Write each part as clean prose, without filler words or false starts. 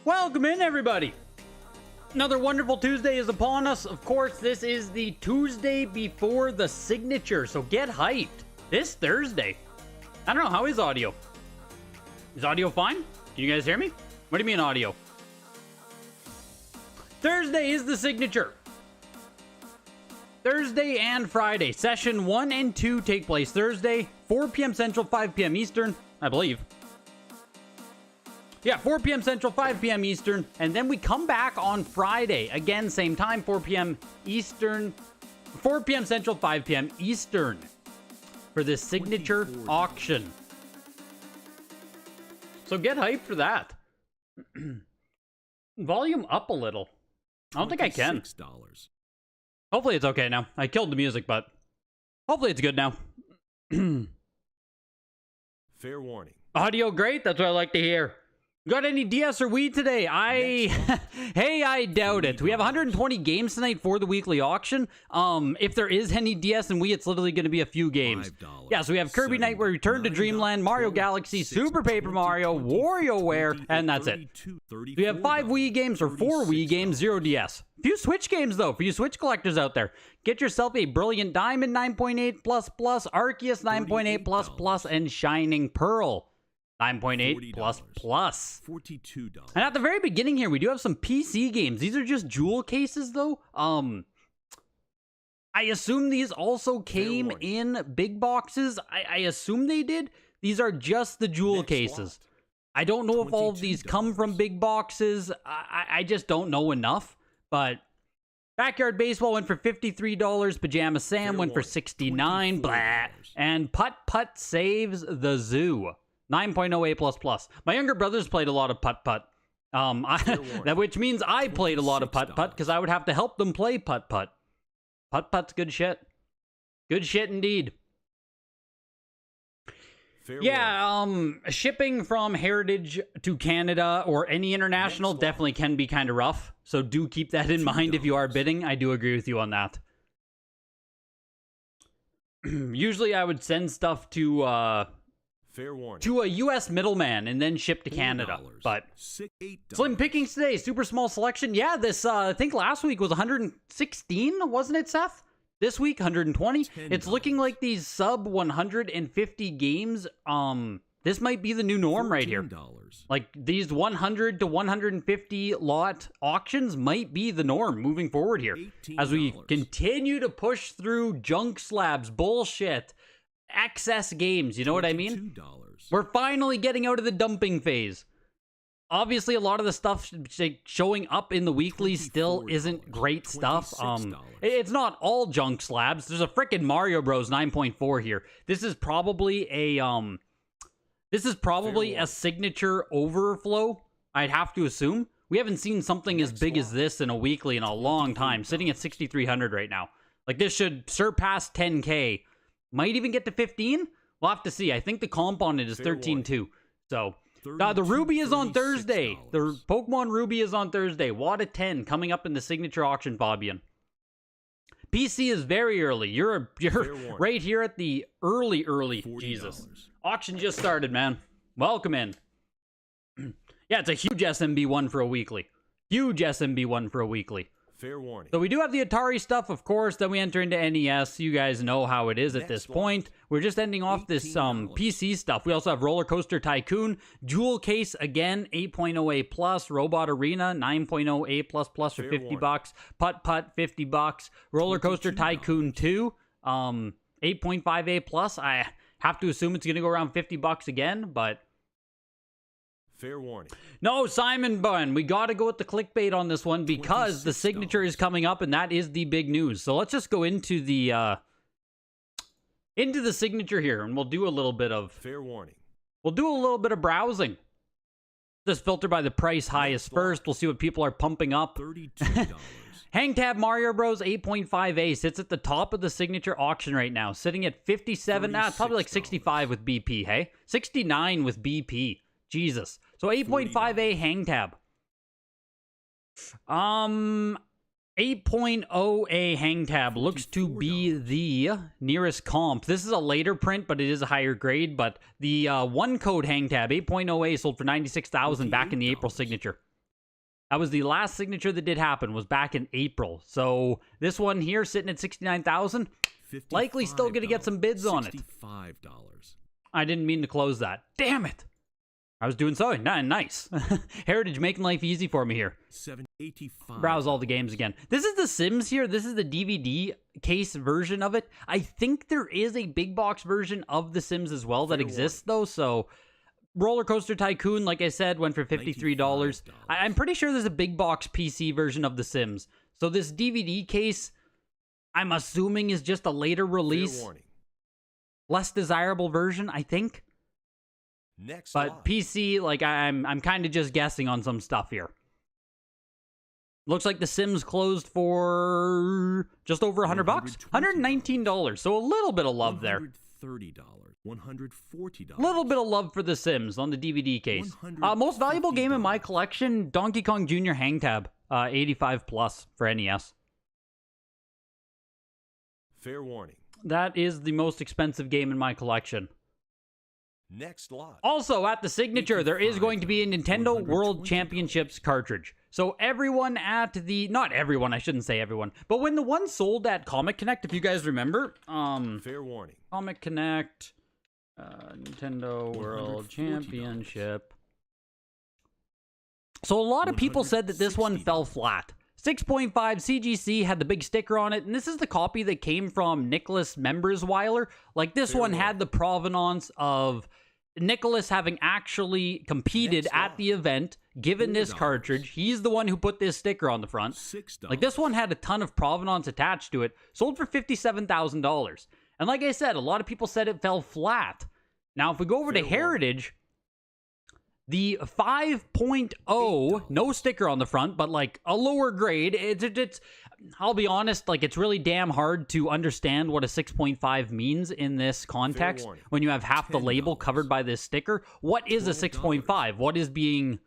Welcome in, everybody. Another wonderful Tuesday is upon us. Of course, this is the Tuesday before the signature, so get hyped. This Thursday. I don't know, how is audio? Is audio fine? Can you guys hear me? What do you mean audio? Thursday is the signature. Thursday and Friday. Session 1 and 2 take place Thursday, 4 p.m. Central, 5 p.m. Eastern, I believe. Yeah, 4 p.m. Central, 5 p.m. Eastern. And then we come back on Friday. Again, same time, 4 p.m. Eastern. 4 p.m. Central, 5 p.m. Eastern. For this signature auction. So get hyped for that. Volume up a little. I don't think I can. Hopefully it's okay now. I killed the music, but hopefully it's good now. Fair warning. Audio great. That's what I like to hear. Got any DS or Wii today? Hey, I doubt it. We have 120 games tonight for the weekly auction. If there is any DS and Wii, it's literally going to be a few games. Yeah, so we have Kirby Nightmare Return to Dreamland, Mario Galaxy, Super Paper Mario, WarioWare, and that's it. We have 5 Wii games or 4 Wii games, 0 DS. Few Switch games, though, for you Switch collectors out there. Get yourself a Brilliant Diamond 9.8++, Arceus 9.8++, and Shining Pearl 9.8++. $42. And at the very beginning here, we do have some PC games. These are just jewel cases, though. I assume these also came in big boxes. I assume they did. These are just the jewel cases. I don't know if all of these come from big boxes. I just don't know enough. But Backyard Baseball went for $53. Pajama Sam went for $69. Blah. And Putt Putt Saves the Zoo. 9.08++. My younger brothers played a lot of putt-putt. Which means I played a lot of putt-putt because I would have to help them play putt-putt. Putt-putt's good shit. Good shit indeed. Shipping from Heritage to Canada or any international definitely can be kind of rough. So do keep that in mind if you are bidding. I do agree with you on that. Usually I would send stuff to to a U.S. middleman and then ship to Canada. But slim pickings today, super small selection. Yeah, this, I think last week was 116, wasn't it, Seth? This week, 120. It's looking like these sub 150 games, this might be the new norm right here. Like, these 100 to 150 lot auctions might be the norm moving forward here. As we continue to push through junk slabs, bullshit, excess games, you know what I mean? We're finally getting out of the dumping phase. Obviously, a lot of the stuff showing up in the weekly still isn't great stuff. It's not all junk slabs. There's a frickin' Mario Bros 9.4 here. This is probably a signature overflow, I'd have to assume. We haven't seen something as big as this in a weekly in a long time, sitting at 6,300 right now. Like, this should surpass 10K. Might even get to 15? We'll have to see. I think the comp on it is 13.2. So, the Ruby is on Thursday. The Pokemon Ruby is on Thursday. Wada 10 coming up in the signature auction, Fabian. PC is very early. You're right here at the early. Jesus. Auction just started, man. Welcome in. Yeah, it's a huge SMB one for a weekly. Huge SMB one for a weekly. Fair warning. So we do have the Atari stuff, of course. Then we enter into NES. You guys know how it is at this point. We're just ending off this PC stuff. We also have Roller Coaster Tycoon. Jewel Case, again, 8.08+. Robot Arena, 9.08++ for $50. Putt Putt, $50. Roller Coaster Tycoon 2, 8.58+. I have to assume it's going to go around $50 again, but... Fair warning. No, Simon Bun, we got to go with the clickbait on this one because the signature is coming up and that is the big news. So let's just go into the signature here and we'll do a little bit of fair warning. We'll do a little bit of browsing. Just filter by the price highest first. We'll see what people are pumping up. $32. Hang Tab Mario Bros 8.5A sits at the top of the signature auction right now, sitting at 57. It's probably like 65 with BP, hey? 69 with BP. Jesus. So 8.5A Hang Tab. 8.0A Hang Tab looks to be the nearest comp. This is a later print, but it is a higher grade. But the one code Hang Tab, 8.0A, sold for $96,000 back in the April signature. That was the last signature that did happen, was back in April. So this one here sitting at $69,000, likely still going to get some bids on it. $65. I didn't mean to close that. Damn it. I was doing so nice. Heritage making life easy for me here. $785. Browse all the games again. This is The Sims here. This is the DVD case version of it. I think there is a big box version of The Sims as well that exists though, so... Roller Coaster Tycoon, like I said, went for $53. I'm pretty sure there's a big box PC version of The Sims. So this DVD case, I'm assuming, is just a later release. Less desirable version, I think. But PC, like, I'm kind of just guessing on some stuff here. Looks like The Sims closed for just over $100. $119, so a little bit of love there. $130. $140. Little bit of love for The Sims on the DVD case. Most valuable game in my collection, Donkey Kong Jr. Hang Tab, 85 plus for NES. Fair warning. That is the most expensive game in my collection. Next lot. Also, at the signature, there is going to be a Nintendo World Championships cartridge. So everyone at the... Not everyone, I shouldn't say everyone. But when the one sold at Comic Connect, if you guys remember... Fair warning. Comic Connect... Nintendo World Championship. So a lot of people said that this one fell flat. 6.5 CGC had the big sticker on it, and this is the copy that came from Nicholas Membersweiler. Like, this one had the provenance of Nicholas having actually competed at the event, given this cartridge. He's the one who put this sticker on the front. Like, this one had a ton of provenance attached to it. Sold for $57,000. And like I said, a lot of people said it fell flat. Now, if we go over to Heritage, the 5.0, no sticker on the front, but like a lower grade, it's I'll be honest, like, it's really damn hard to understand what a 6.5 means in this context when you have half the label covered by this sticker. What is a 6.5? What is being...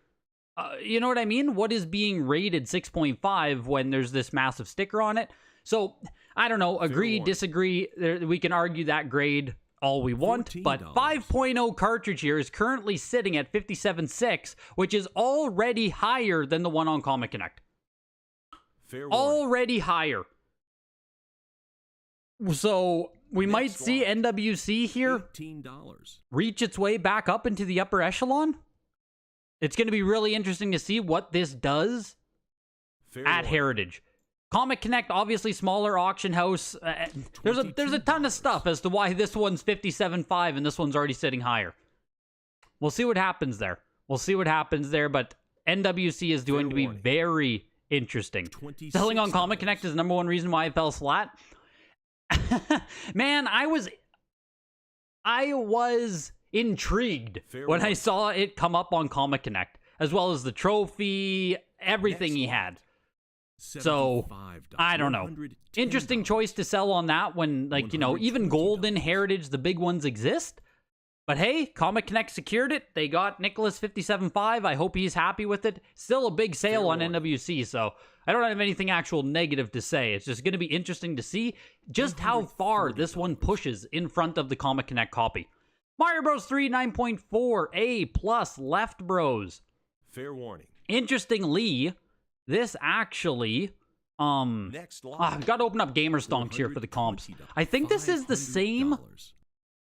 you know what I mean? What is being rated 6.5 when there's this massive sticker on it? So... I don't know, agree, disagree, we can argue that grade all we want, but 5.0 cartridge here is currently sitting at $57,600, which is already higher than the one on Comic Connect. Already higher. So, we might see NWC here reach its way back up into the upper echelon. It's going to be really interesting to see what this does at Heritage. Comic Connect, obviously smaller auction house. There's a ton of stuff as to why this one's $57,500 and this one's already sitting higher. We'll see what happens there. But NWC is going to be very interesting. Selling on Comic Connect is the number one reason why it fell flat. Man, I was intrigued when I saw it come up on Comic Connect, as well as the trophy, everything he had. So, I don't know. Interesting choice to sell on that when, like, you know, even Golden, Heritage, the big ones exist. But hey, Comic Connect secured it. They got Nicholas $57,500. I hope he's happy with it. Still a big sale on NWC, so I don't have anything actual negative to say. It's just going to be interesting to see just how far this one pushes in front of the Comic Connect copy. Mario Bros. 3 9.4 A+ Left Bros. Fair warning. Interestingly, this actually, I've got to open up GamerStonks here for the comps. I think this is the same,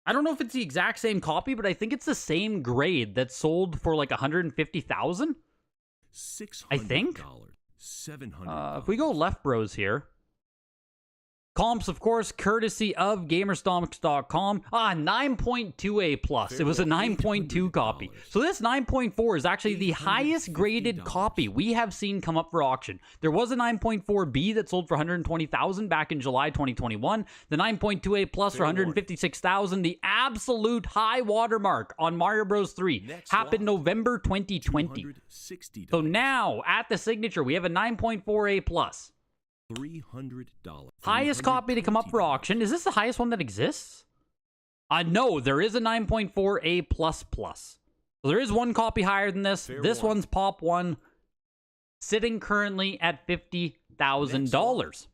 I don't know if it's the exact same copy, but I think it's the same grade that sold for like $150,000. I think. If we go Left Bros here. Comps, of course, courtesy of GamerStonks.com. 9.2 A+. It was a 9.2 copy. So this 9.4 is actually the highest graded copy we have seen come up for auction. There was a 9.4B that sold for $120,000 back in July 2021. The 9.2 A+ for $156,000. The absolute high watermark on Mario Bros. 3 happened November 2020. So now, at the signature, we have a 9.4 A+. $300. Highest copy to come up for auction. Is this the highest one that exists? No, there is a 9.4 A++. So there is one copy higher than this. This one's Pop 1, sitting currently at $50,000.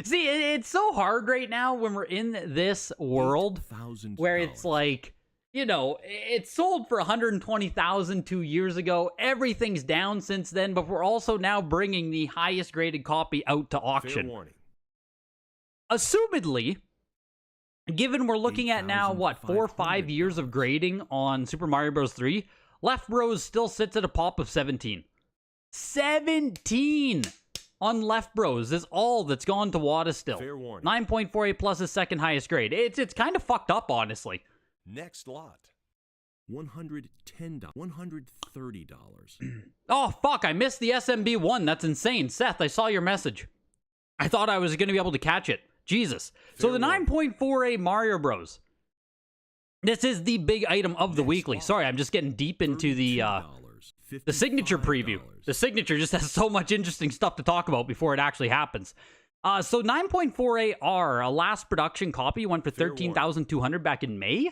See, it's so hard right now when we're in this world where it's like, you know, it sold for 120,000 2 years ago. Everything's down since then, but we're also now bringing the highest graded copy out to auction. Fair warning. Assumedly, given we're looking at now, what, 4 or 5 years of grading on Super Mario Bros. 3, Left Bros still sits at a pop of 17. 17 on Left Bros is all that's gone to WADA still. 9.48 plus is second highest grade. It's kind of fucked up, honestly. Next lot. $110, $130. Oh, fuck, I missed the SMB one. That's insane. Seth, I saw your message. I thought I was going to be able to catch it. Jesus. So the 9.48 Mario Bros. This is the big item of the weekly. Sorry, I'm just getting deep into the signature preview. The signature just has so much interesting stuff to talk about before it actually happens. So 9.48R, a last production copy, went for $13,200 back in May.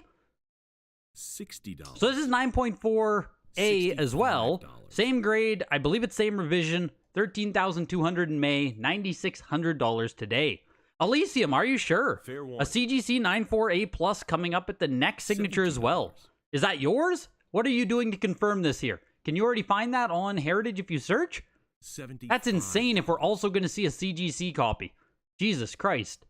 $60. So this is 9.4A as well. Same grade. I believe it's same revision. $13,200 in May. $9,600 today. Elysium, are you sure? A CGC 94A Plus coming up at the next signature as well. Is that yours? What are you doing to confirm this here? Can you already find that on Heritage if you search? That's insane if we're also going to see a CGC copy. Jesus Christ.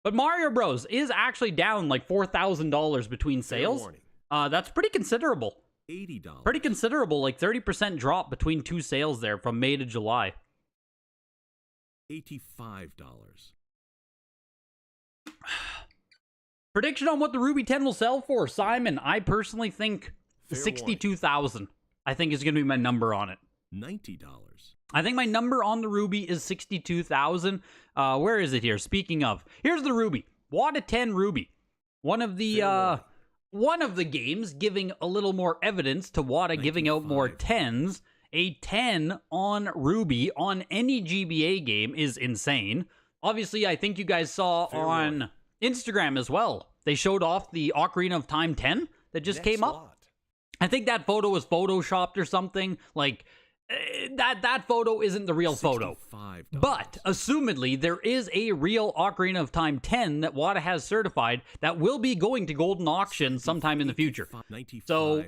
But Mario Bros. Is actually down like $4,000 between sales. That's pretty considerable. $80. Pretty considerable, like 30% drop between two sales there from May to July. $85. Prediction on what the Ruby 10 will sell for, Simon. I personally think 62,000. I think is going to be my number on it. $90. I think my number on the Ruby is 62,000. Where is it here? Speaking of, here's the Ruby. WADA 10 Ruby. One of the games giving a little more evidence to WADA giving out more 10s. A 10 on Ruby on any GBA game is insane. Obviously, I think you guys saw on Instagram as well. They showed off the Ocarina of Time 10 that just came up. I think that photo was photoshopped or something. Like, that photo isn't the real photo. But, assumedly, there is a real Ocarina of Time 10 that WADA has certified that will be going to Golden Auction sometime in the future. So,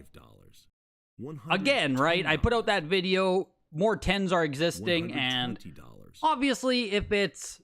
again, right, I put out that video, more 10s are existing, and obviously, if it's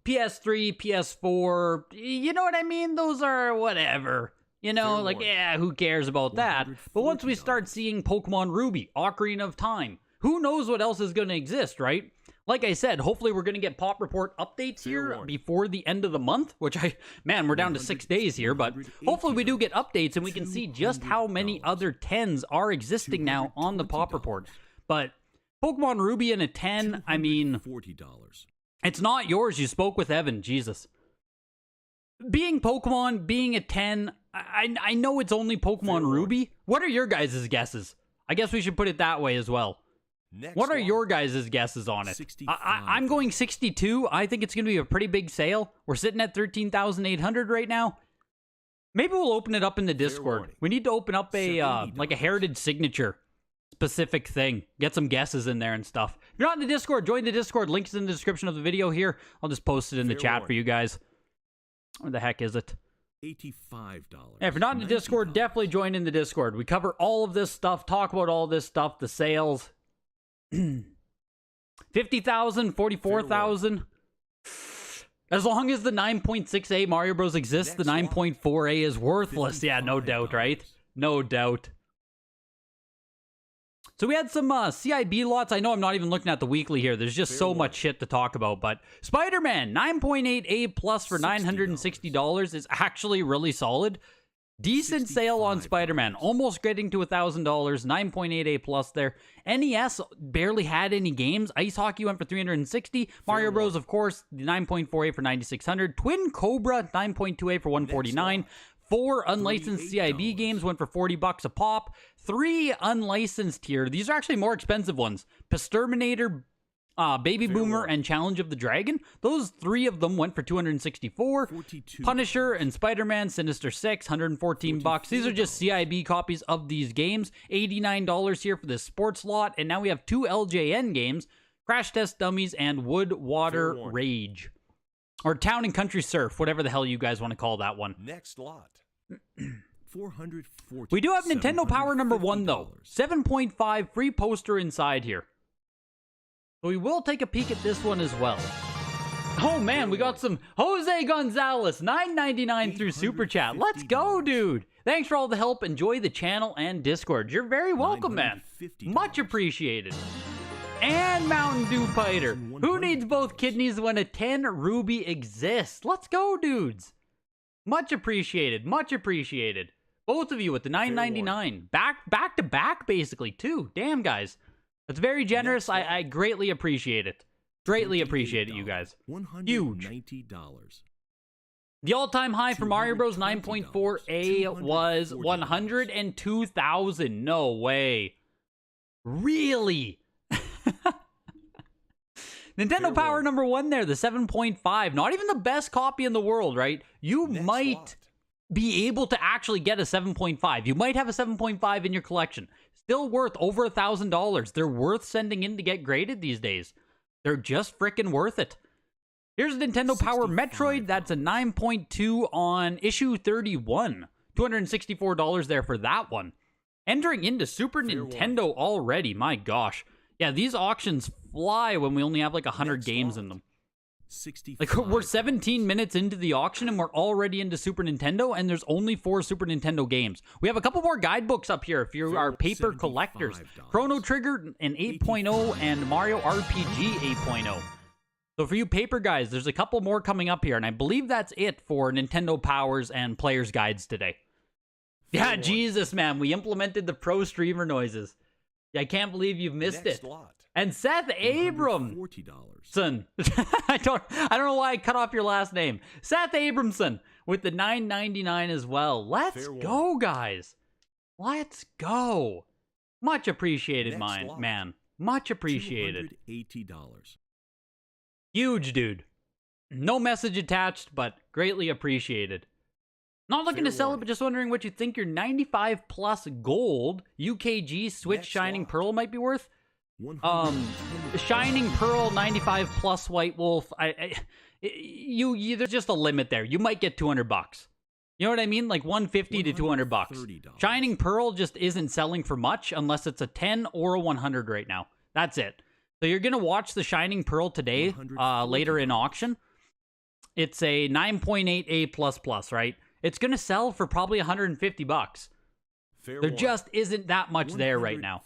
PS3, PS4, you know what I mean? Those are whatever. You know, like, yeah, who cares about that? But once we start seeing Pokemon Ruby, Ocarina of Time, who knows what else is going to exist, right? Like I said, hopefully we're going to get Pop Report updates here before the end of the month, which we're down to 6 days here, but hopefully we do get updates and we can see just how many other 10s are existing now on the Pop Report. But Pokemon Ruby and a 10, I mean, it's not yours. You spoke with Evan, Jesus. Being Pokemon, being a 10, I know it's only Pokemon Ruby. What are your guys' guesses? I guess we should put it that way as well. What are your guys' guesses on it? I'm going 62. I think it's going to be a pretty big sale. We're sitting at 13,800 right now. Maybe we'll open it up in the Discord. We need to open up a like a Heritage Signature specific thing. Get some guesses in there and stuff. If you're not in the Discord, join the Discord. Link's in the description of the video here. I'll just post it in the chat for you guys. Where the heck is it? $85. Yeah, if you're not in the Discord, definitely join in the Discord. We cover all of this stuff, talk about all this stuff, the sales. 50,000, 44,000. As long as the 9.6A Mario Bros. Exists, the 9.4A is worthless. Yeah, no doubt, right? No doubt. So we had some CIB lots. I know I'm not even looking at the weekly here. There's just so much shit to talk about. But Spider-Man, 9.8A plus for $960 is actually really solid. Decent sale on Spider-Man. Almost getting to $1,000. 9.8A plus there. NES barely had any games. Ice Hockey went for $360. Mario Bros, of course, the 9.4A for $9,600. Twin Cobra, 9.2A for $149. 4 unlicensed CIB games went for $40 a pop. 3 unlicensed here. These are actually more expensive ones. Pisterminator, Baby Boomer, and Challenge of the Dragon. Those 3 of them went for $264. Punisher and Spider-Man Sinister 6, $114. These are just CIB copies of these games. $89 here for this sports lot. And now we have 2 LJN games. Crash Test Dummies and Wood Water Rage. Or Town and Country Surf, whatever the hell you guys want to call that one. Next lot. $440. We do have Nintendo Power number 1, though. 7.5 free poster inside here. So we will take a peek at this one as well. Oh, man, we got some Jose Gonzalez, $9.99 through Super Chat. Let's go, dude. Thanks for all the help. Enjoy the channel and Discord. You're very welcome, man. Much appreciated. And Mountain Dew Piter. Who needs both kidneys when a 10 ruby exists? Let's go, dudes. Much appreciated. Much appreciated. Both of you with the $9.99. Back to back, basically, too. Damn, guys. That's very generous. I greatly appreciate it. Greatly appreciate it, you guys. Huge. The all-time high for Mario Bros. 9.4a was 102,000. No way. Really? Nintendo Power number 1 there, the 7.5. Not even the best copy in the world, right? You might be able to actually get a 7.5. You might have a 7.5 in your collection. Still worth over $1,000. They're worth sending in to get graded these days. They're just frickin' worth it. Here's Nintendo Power Metroid. That's a 9.2 on issue 31. $264 there for that one. Entering into Super Nintendo already. My gosh. Yeah, these auctions fly when we only have like 100 games in them. Like, we're 17 minutes into the auction and we're already into Super Nintendo, and there's only 4 Super Nintendo games. We have a couple more guidebooks up here if you are paper collectors. Chrono Trigger an 8.0 and Mario RPG 8.0. So for you paper guys, there's a couple more coming up here, and I believe that's it for Nintendo Powers and Players Guides today. Yeah, Jesus, man, we implemented the pro streamer noises. I can't believe you've missed it. And Seth Abramson. I don't know why I cut off your last name. Seth Abramson with the $9.99 as well. Let's go, guys. Let's go. Much appreciated, man. Much appreciated. $280. Huge, dude. No message attached, but greatly appreciated. Not looking to sell it, but just wondering what you think your 95 plus gold UKG Switch Shining Pearl might be worth. Shining Pearl 95 plus White Wolf. There's just a limit there. You might get $200. You know what I mean? Like $150 to $200. Shining Pearl just isn't selling for much unless it's a 10 or a 100 right now. That's it. So you're gonna watch the Shining Pearl today, later in auction. It's a 9.8A++, right? It's gonna sell for probably $150. There just isn't that much there right now.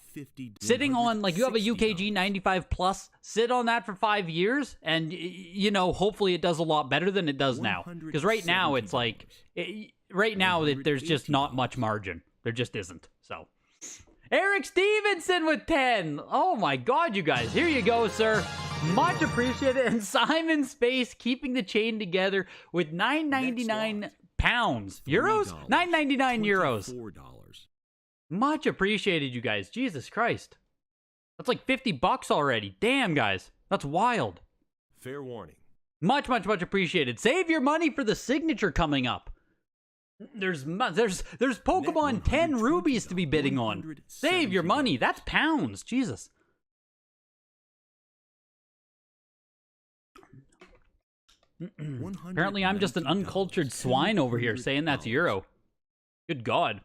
Sitting on, like, you have a UKG 95 plus, sit on that for 5 years, and, you know, hopefully it does a lot better than it does now. Because right now, it's like, there's just not much margin. There just isn't, so. Eric Stevenson with 10. Oh my God, you guys. Here you go, sir. Much appreciated. And Simon Space keeping the chain together with $9.99 pounds. Euros? $9.99 euros. Much appreciated, you guys. Jesus Christ. That's like $50 already. Damn, guys. That's wild. Fair warning. Much appreciated. Save your money for the signature coming up. There's Pokemon 10 rubies to be bidding on. Save your money. That's pounds. Jesus. Apparently I'm just an uncultured swine over here saying that's euro. Good God.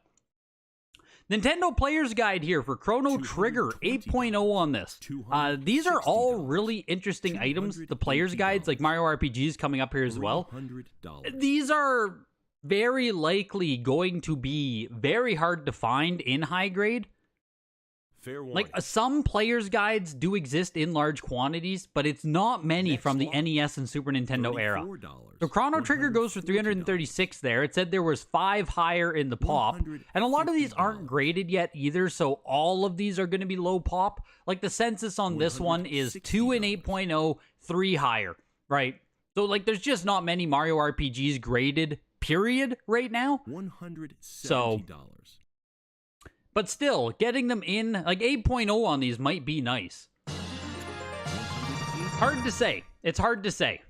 Nintendo Player's Guide here for Chrono Trigger 8.0 on this. These are all really interesting items. The Player's Guides, like Mario RPGs coming up here as well. These are very likely going to be very hard to find in high grade. Like, some Player's Guides do exist in large quantities, but it's not many from the NES and Super Nintendo era. So Chrono Trigger goes for $336 there. It said there was 5 higher in the pop, and a lot of these aren't graded yet either, so all of these are going to be low pop. Like, the census on this one is 2 and 8.0, 3 higher, right? So, like, there's just not many Mario RPGs graded, period, right now. $170. But still, getting them in, like 8.0 on these might be nice. Hard to say. It's hard to say.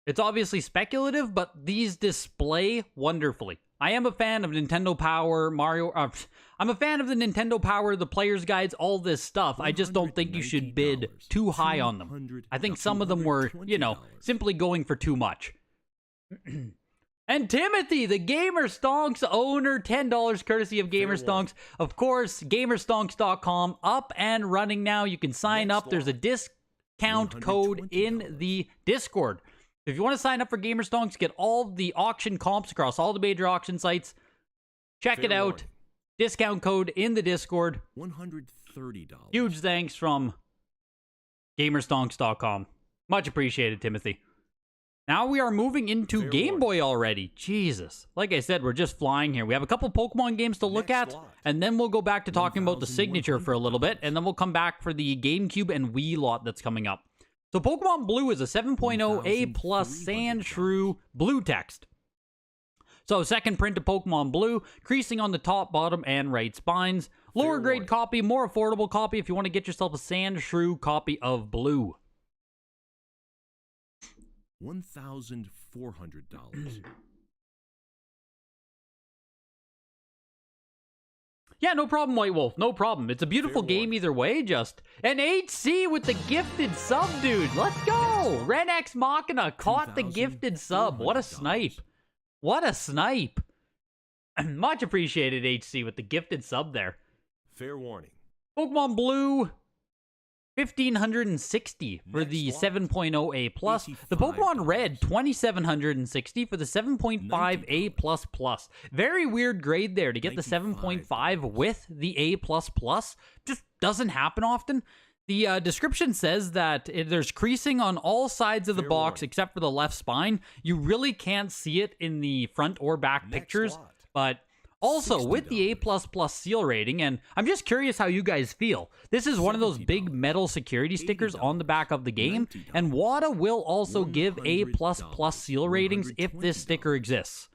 It's obviously speculative, but these display wonderfully. I am a fan of Nintendo Power, I'm a fan of the Nintendo Power, the Player's Guides, all this stuff. I just don't think you should bid too high on them. I think some of them were, you know, simply going for too much. And Timothy, the Gamer Stonks owner, $10 courtesy of Gamer Stonks. Of course, gamerstonks.com up and running now. You can sign up. There's a discount code in the Discord. If you want to sign up for Gamer Stonks, get all the auction comps across all the major auction sites. Check it out. Discount code in the Discord. $130. Huge thanks from gamerstonks.com. Much appreciated, Timothy. Now we are moving into Game Boy already. Jesus. Like I said, we're just flying here. We have a couple Pokemon games to look at, and then we'll go back to talking about the signature for a little bit, and then we'll come back for the GameCube and Wii lot that's coming up. So Pokemon Blue is a 7.0 A plus Sandshrew blue text. So second print of Pokemon Blue, creasing on the top, bottom, and right spines. Lower grade copy, more affordable copy if you want to get yourself a Sandshrew copy of Blue. $1,400. Yeah, no problem, White Wolf. No problem. It's a beautiful game either way, just. An HC with the gifted sub, dude. Let's go. Ren X Machina caught the gifted sub. What a snipe. What a snipe. Much appreciated, HC, with the gifted sub there. Fair warning. Pokemon Blue, 1,560 for the 7.0 A plus. The Pokemon Red, 2,760 for the 7.5 A plus plus. Very weird grade there to get the 7.5 with the A plus plus. Just doesn't happen often. The description says that there's creasing on all sides of the box except for the left spine. You really can't see it in the front or back pictures, but also with the A++ seal rating, and I'm just curious how you guys feel. This is one of those big metal security stickers on the back of the game, and WATA will also give A++ seal ratings if this sticker exists.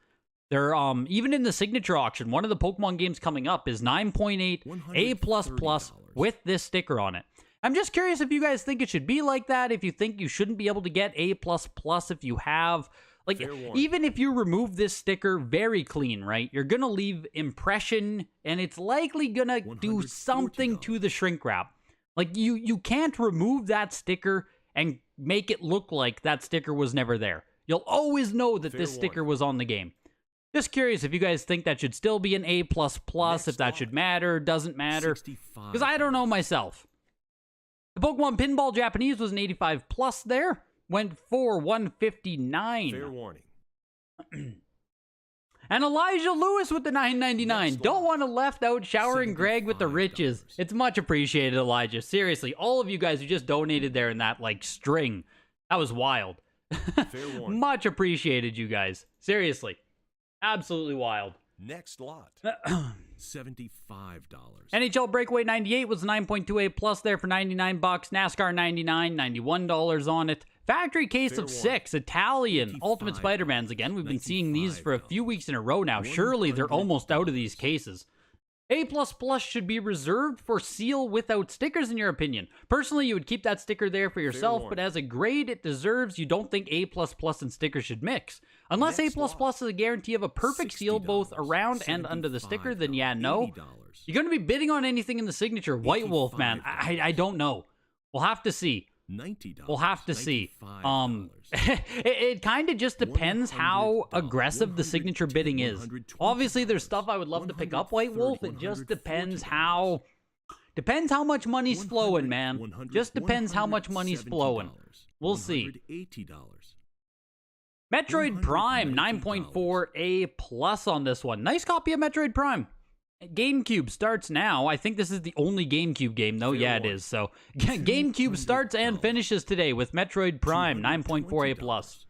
They're even in the signature auction, one of the Pokemon games coming up is 9.8 A++ with this sticker on it. I'm just curious if you guys think it should be like that, if you think you shouldn't be able to get A++ if you have. Like, even if you remove this sticker very clean, right, you're going to leave impression, and it's likely going to do something to the shrink wrap. Like, you can't remove that sticker and make it look like that sticker was never there. You'll always know that this sticker was on the game. Just curious if you guys think that should still be an A++, if that should matter, doesn't matter. Because I don't know myself. The Pokemon Pinball Japanese was an 85 plus there. Went for 159. Fair warning. And Elijah Lewis with the 999. Don't want to left out showering Greg with the riches. It's much appreciated, Elijah. Seriously, all of you guys who just donated there in that, like, string. That was wild. Fair warning. Much appreciated, you guys. Seriously. Absolutely wild. Next lot. $75. NHL Breakaway 98 was 9.2 A plus there for 99 bucks. NASCAR 99, $91 on it. Factory case of 6 Italian Ultimate Spider-Mans again. We've been seeing these for a few weeks in a row now. Surely they're almost out of these cases. A++ should be reserved for seal without stickers in your opinion. Personally, you would keep that sticker there for yourself, but as a grade it deserves, you don't think A++ and stickers should mix. Unless A++ is a guarantee of a perfect seal both around and under the sticker, then yeah, no. You're going to be bidding on anything in the signature. White Wolf, man, I don't know. We'll have to see. $90. We'll have to see. It kind of just depends how aggressive the signature bidding is. Obviously, there's stuff I would love to pick up, White Wolf. It just depends how much money's flowing, man. Just depends how much money's flowing. We'll see. Metroid Prime, 9.4 A plus on this one. Nice copy of Metroid Prime. GameCube starts now. I think this is the only GameCube game, though. Yeah, it is. So, GameCube starts and finishes today with Metroid Prime, 9.4 A plus.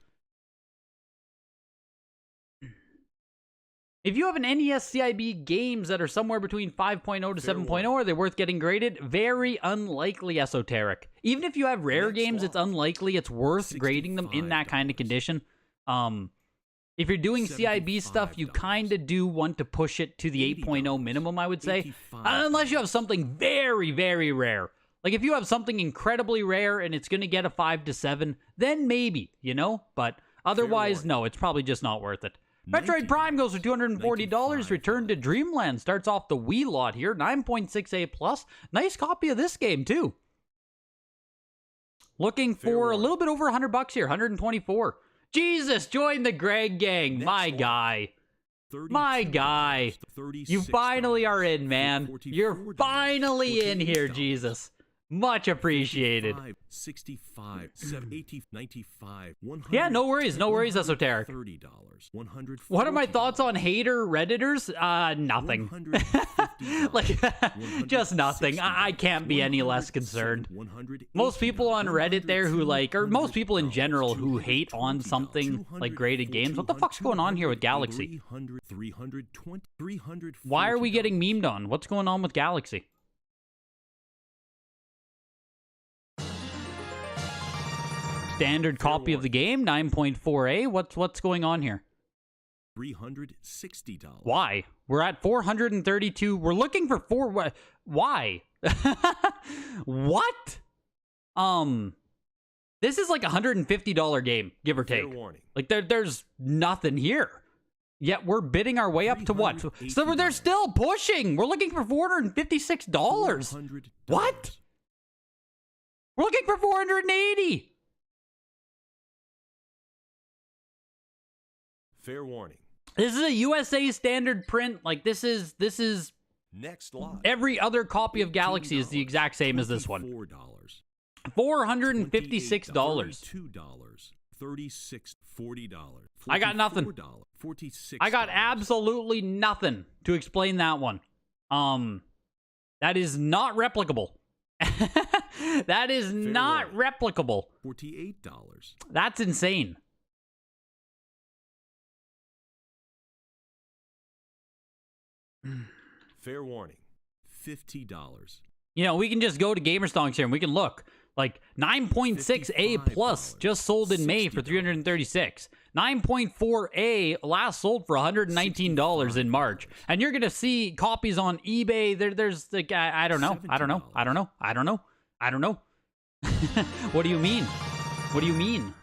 If you have an NES CIB games that are somewhere between 5.0 to 7.0, are they worth getting graded? Very unlikely, Esoteric. Even if you have rare games, it's unlikely it's worth grading them in that kind of condition. If you're doing CIB stuff, you kind of do want to push it to the 8.0 minimum, I would say. Unless you have something very, very rare. Like, if you have something incredibly rare and it's going to get a 5 to 7, then maybe, you know? But otherwise, no, it's probably just not worth it. Metroid Prime goes for $240. Return to Dreamland starts off the Wii lot here. 9.6 A plus. Nice copy of this game, too. Looking for a little bit over $100 here, 124. Jesus, join the Greg gang. My guy. My guy. You finally are in, man. You're finally in here, Jesus. Much appreciated. 65, 70, 95, 100. Yeah, no worries, Esoteric. $30, what are my thoughts on hater Redditors? Nothing. Like, just nothing. I can't be any less concerned. Most people on Reddit there who like, or most people in general who hate on something like graded games. What the fuck's going on here with Galaxy? Why are we getting memed on? What's going on with Galaxy? Standard copy of the game, 9.4A. What's going on here? $360. Why? We're at 432. We're looking for why? What? This is like a $150 game, give or take. Like there's nothing here. Yet we're bidding our way up to what? So they're still pushing. We're looking for $456. What? We're looking for 480. Fair warning. This is a USA standard print. Like this is next lot. Every other copy of Galaxy is the exact same as this one. $456. $2, $36, $40. I got nothing. I got absolutely nothing to explain that one. That is not replicable. That is not replicable. $48. That's insane. Fair warning, $50. You know, we can just go to Gamerstonks here and we can look. Like 9.6A plus just sold in May for $336. 9.4A last sold for $119 in March. And you're gonna see copies on eBay. There's like I don't know. What do you mean? What do you mean?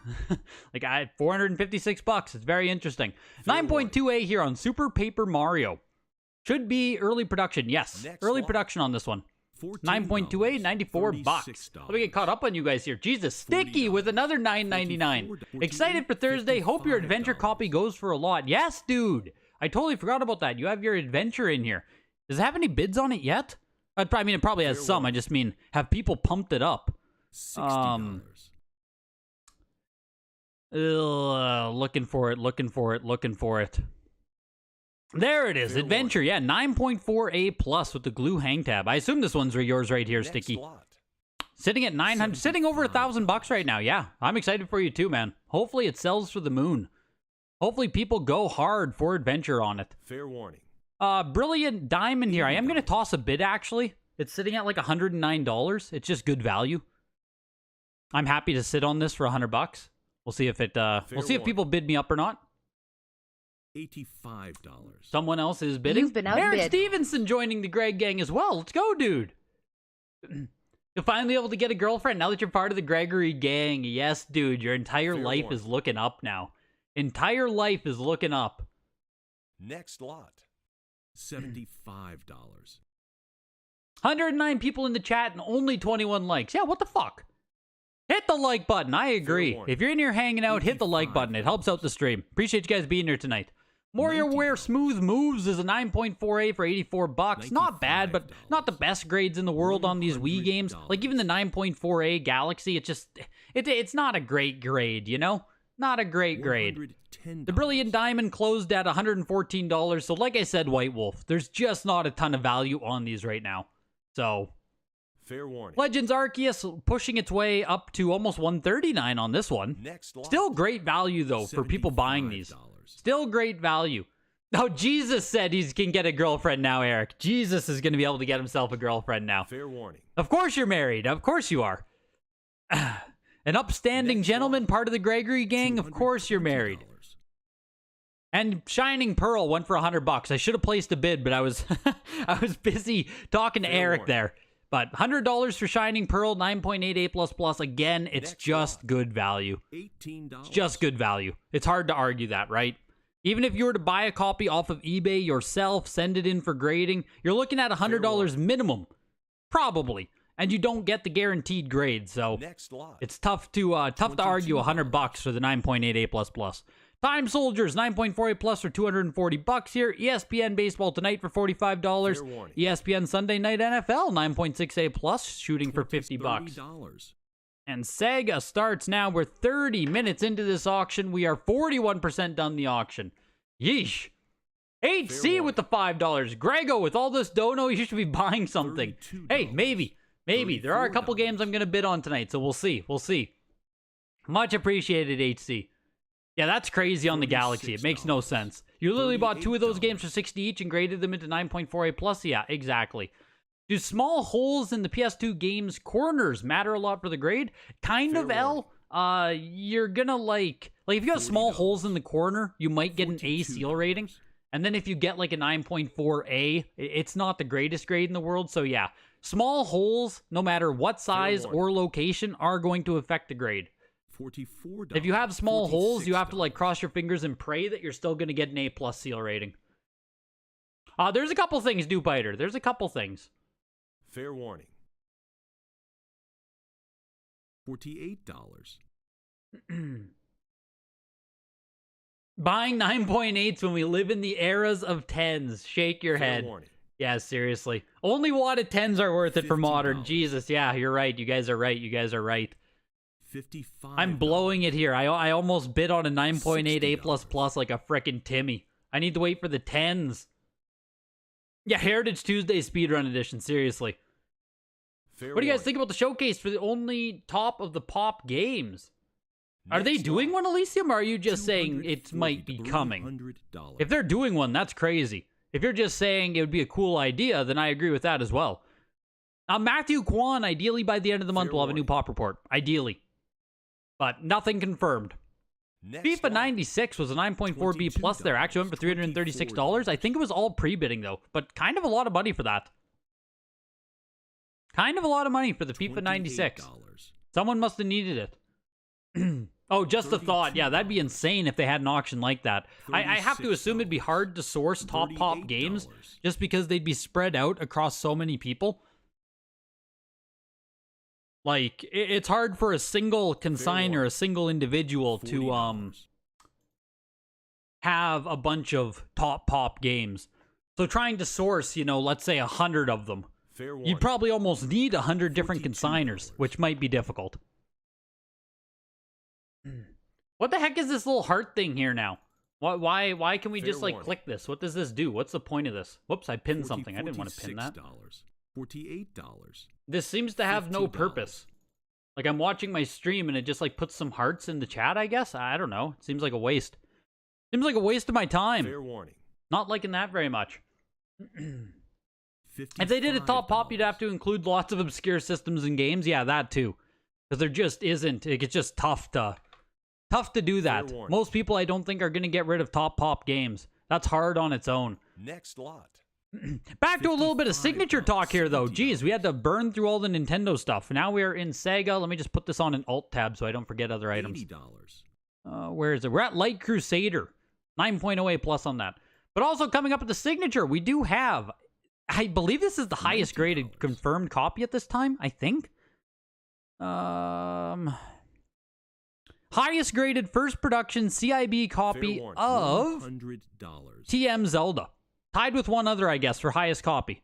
Like $456. It's very interesting. 9.2A here on Super Paper Mario. Should be early production. Yes, early production on this one. 9.28, $94. Let me get caught up on you guys here. Jesus, Sticky with another $9.99. Excited for Thursday. Hope your adventure copy goes for a lot. Yes, dude. I totally forgot about that. You have your adventure in here. Does it have any bids on it yet? I mean, it probably has some. I just mean, have people pumped it up? $60. Looking for it. There it is, Adventure, yeah, 9.4A plus with the glue hang tab. I assume this one's yours right here, Sticky. Sitting at 900, sitting over $1,000 right now. Yeah, I'm excited for you too, man. Hopefully it sells for the moon. Hopefully people go hard for Adventure on it. Fair warning. Brilliant Diamond here. I am gonna toss a bid actually. It's sitting at like $109. It's just good value. I'm happy to sit on this for $100. We'll see if it. We'll see if people bid me up or not. $85. Someone else is bidding. You've been outbid. Eric Stevenson joining the Greg gang as well. Let's go, dude. You'll finally be able to get a girlfriend now that you're part of the Gregory gang. Yes, dude. Your entire life is looking up now. Entire life is looking up. Next lot. $75. 109 people in the chat and only 21 likes. Yeah, what the fuck? Hit the like button. I agree. If you're in here hanging out, hit the like button. It helps out the stream. Appreciate you guys being here tonight. WarriorWare Smooth Moves is a 9.4A for $84. Not bad, but not the best grades in the world on these Wii games. Like even the 9.4A Galaxy, it's not a great grade, you know? Not a great grade. The Brilliant Diamond closed at $114. So like I said, White Wolf, there's just not a ton of value on these right now. So fair warning. Legends Arceus pushing its way up to almost $139 on this one. Still great value though for people buying these. Still great value. Oh, Jesus said he can get a girlfriend now, Eric. Jesus is going to be able to get himself a girlfriend now. Fair warning. Of course you're married. Of course you are. An upstanding gentleman, part of the Gregory gang. Of course you're married. And Shining Pearl went for $100. I should have placed a bid, but I was I was busy talking to Eric there. But $100 for Shining Pearl, 9.88++. Again, it's just good value. $18. It's just good value. It's hard to argue that, right? Even if you were to buy a copy off of eBay yourself, send it in for grading, you're looking at $100 minimum. Probably. and you don't get the guaranteed grade. So Next lot. it's tough to argue $100 for the 9.8 A++. Time Soldiers 9.4 A+ for $240 here. ESPN Baseball Tonight for $45. ESPN Sunday Night NFL 9.6 A+ shooting for $50. And Sega starts now. We're 30 minutes into this auction. We are 41% done the auction. Yeesh. HC with the $5. Grego, with all this dono, you should be buying something. Hey, maybe. There are a couple games I'm going to bid on tonight, so we'll see. Much appreciated, HC. Yeah, that's crazy on the Galaxy. It makes no sense. You literally bought 2 of those games for $60 each and graded them into 9.4 A+. Yeah, exactly. Do small holes in the PS2 game's corners matter a lot for the grade? Kind of, L. You're gonna like if you got small holes in the corner, you might get an A seal rating. And then if you get like a 9.4A, it's not the greatest grade in the world. So yeah, small holes, no matter what size or location, are going to affect the grade. $44. If you have small holes, you have to like cross your fingers and pray that you're still going to get an A+ seal rating. There's a couple things, Dupiter. There's a couple things. Fair warning. $48. Buying 9.8s when we live in the eras of 10s. Shake your Fair head. warning. Yeah, seriously. Only wadded 10s are worth it for modern. Jesus, yeah, you're right. You guys are right. $55. I'm blowing it here. I almost bid on a 9.8 A++ like a frickin' Timmy. I need to wait for the 10s. Yeah, Heritage Tuesday Speedrun Edition. Seriously. What do you guys think about the showcase for the only top of the pop games? Are they doing one, Elysium, or are you just saying it might be coming? If they're doing one, that's crazy. If you're just saying it would be a cool idea, then I agree with that as well. Matthew Kwan, ideally by the end of the month, we'll have a new pop report. Ideally. But nothing confirmed. FIFA 96 was a 9.4 B+ there. Actually went for $336. I think it was all pre-bidding, though. But kind of a lot of money for that. Kind of a lot of money for the FIFA 96. Someone must have needed it. Oh, just a thought. Yeah, that'd be insane if they had an auction like that. I have to assume it'd be hard to source top pop games just because they'd be spread out across so many people. Like, it's hard for a single consignor, a single individual to have a bunch of top pop games. So trying to source, let's say 100 of them, you'd probably almost need 100 different consigners, which might be difficult. What the heck is this little heart thing here now? Why can we just like click this? What does this do? What's the point of this? Whoops, I pinned something. I didn't want to pin that. $48. This seems to have no purpose. Like, I'm watching my stream and it just like puts some hearts in the chat, I guess. I don't know. It seems like a waste. Seems like a waste of my time. Fair warning. Not liking that very much. If they did a top pop, you'd have to include lots of obscure systems and games. Yeah, that too. Because there just isn't. It's just tough to do that. Most people, I don't think, are going to get rid of top pop games. That's hard on its own. Next lot. Back to a little bit of signature talk here, though. Jeez, we had to burn through all the Nintendo stuff. Now we are in Sega. Let me just put this on an alt tab so I don't forget other items. Where is it? We're at Light Crusader. 9.0 A+ on that. But also coming up at the signature, we do have, I believe this is the highest graded confirmed copy at this time, I think. Highest graded first production CIB copy of TM Zelda. Tied with one other, I guess, for highest copy.